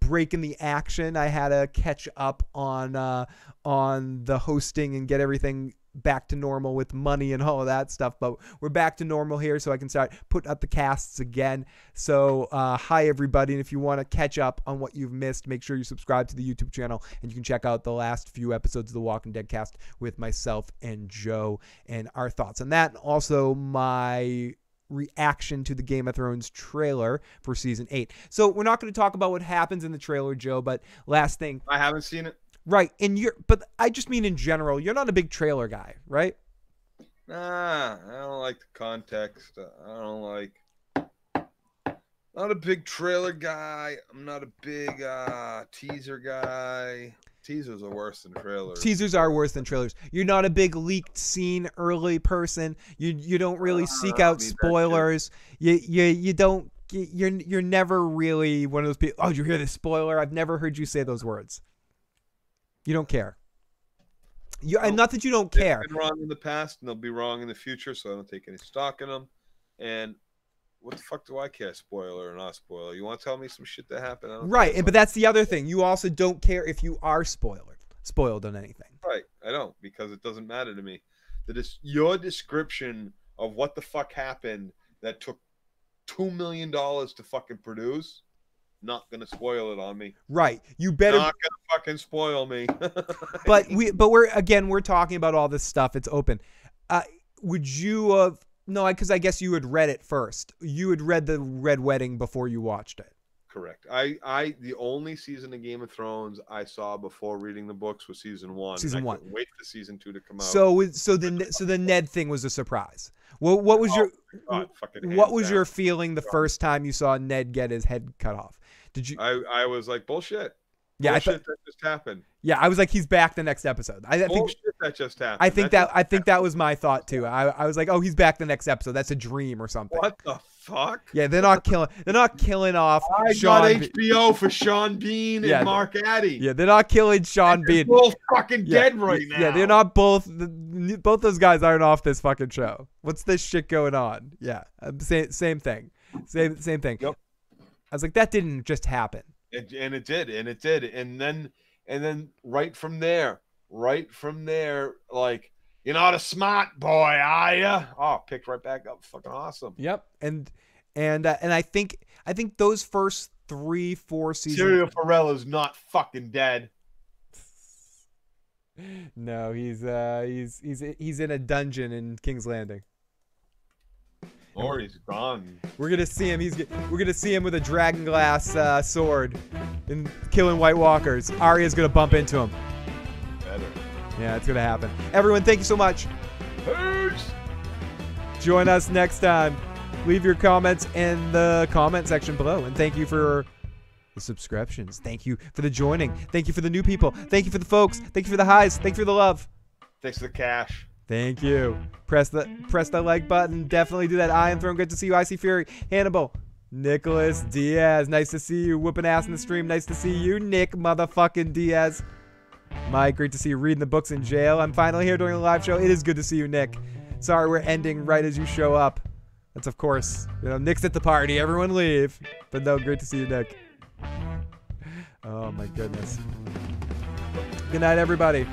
break in the action. I had to catch up on the hosting and get everything back to normal with money and all of that stuff, but we're back to normal here, so I can start putting up the casts again. So hi everybody, and if you want to catch up on what you've missed, make sure you subscribe to the YouTube channel, and you can check out the last few episodes of the Walking Dead cast with myself and Joe and our thoughts on that, and also my reaction to the Game of Thrones trailer for season 8. So we're not going to talk about what happens in the trailer, Joe, but last thing, I haven't seen it. Right, but I just mean in general, you're not a big trailer guy, right? Nah, I don't like the context. Not a big trailer guy. I'm not a big teaser guy. Teasers are worse than trailers. Teasers are worse than trailers. You're not a big leaked scene early person. You don't really seek out spoilers. You don't. You're never really one of those people. Oh, did you hear this spoiler? I've never heard you say those words. You don't care. And not that you don't care. They've been wrong in the past, and they'll be wrong in the future, so I don't take any stock in them. And what the fuck do I care, spoiler or not spoiler? You want to tell me some shit that happened? Right, but that's the other thing. You also don't care if you are spoiled on anything. Right, I don't, because it doesn't matter to me. Your description of what the fuck happened that took $2 million to fucking produce, not gonna spoil it on me. Right, you better not gonna fucking spoil me. but we're talking about all this stuff. It's open. Would you have? No, because I guess you had read it first. You had read the Red Wedding before you watched it. Correct. The only season of Game of Thrones I saw before reading the books was season 1. Season 1. Wait for season 2 to come out. So the Ned thing was a surprise. What was your feeling the first time you saw Ned get his head cut off? Did you? I was like, bullshit. Yeah, bullshit that just happened. Yeah, I was like, he's back the next episode. I think bullshit that just happened. I think that was my thought too. I was like, oh, he's back the next episode. That's a dream or something. What the fuck? Yeah, they're not killing off. I got HBO for Sean Bean and Mark Addy. Yeah, they're not killing Sean Bean. They're both fucking dead right now. Yeah, they're not both. Both those guys aren't off this fucking show. What's this shit going on? Yeah, same thing. Same thing. Yep. I was like, that didn't just happen. And it did, and then right from there, like, you're not a smart boy, are ya? Oh, picked right back up, fucking awesome. Yep, and I think those first 3-4 seasons. Serial Pharrell is not fucking dead. No, he's in a dungeon in King's Landing. Or he's gone. We're gonna see him. We're gonna see him with a dragon glass sword and killing White Walkers. Arya's gonna bump into him. Better. Yeah, it's gonna happen. Everyone, thank you so much. Peace. Join us next time. Leave your comments in the comment section below, and thank you for the subscriptions. Thank you for the joining. Thank you for the new people. Thank you for the folks. Thank you for the highs. Thank you for the love. Thanks for the cash. Thank you. Press the like button. Definitely do that. I am Throne. Good to see you. I see Fury. Hannibal. Nicholas Diaz. Nice to see you. Whooping ass in the stream. Nice to see you, Nick motherfucking Diaz. Mike, great to see you reading the books in jail. I'm finally here doing a live show. It is good to see you, Nick. Sorry, we're ending right as you show up. That's, of course, Nick's at the party. Everyone leave. But no, great to see you, Nick. Oh, my goodness. Good night, everybody.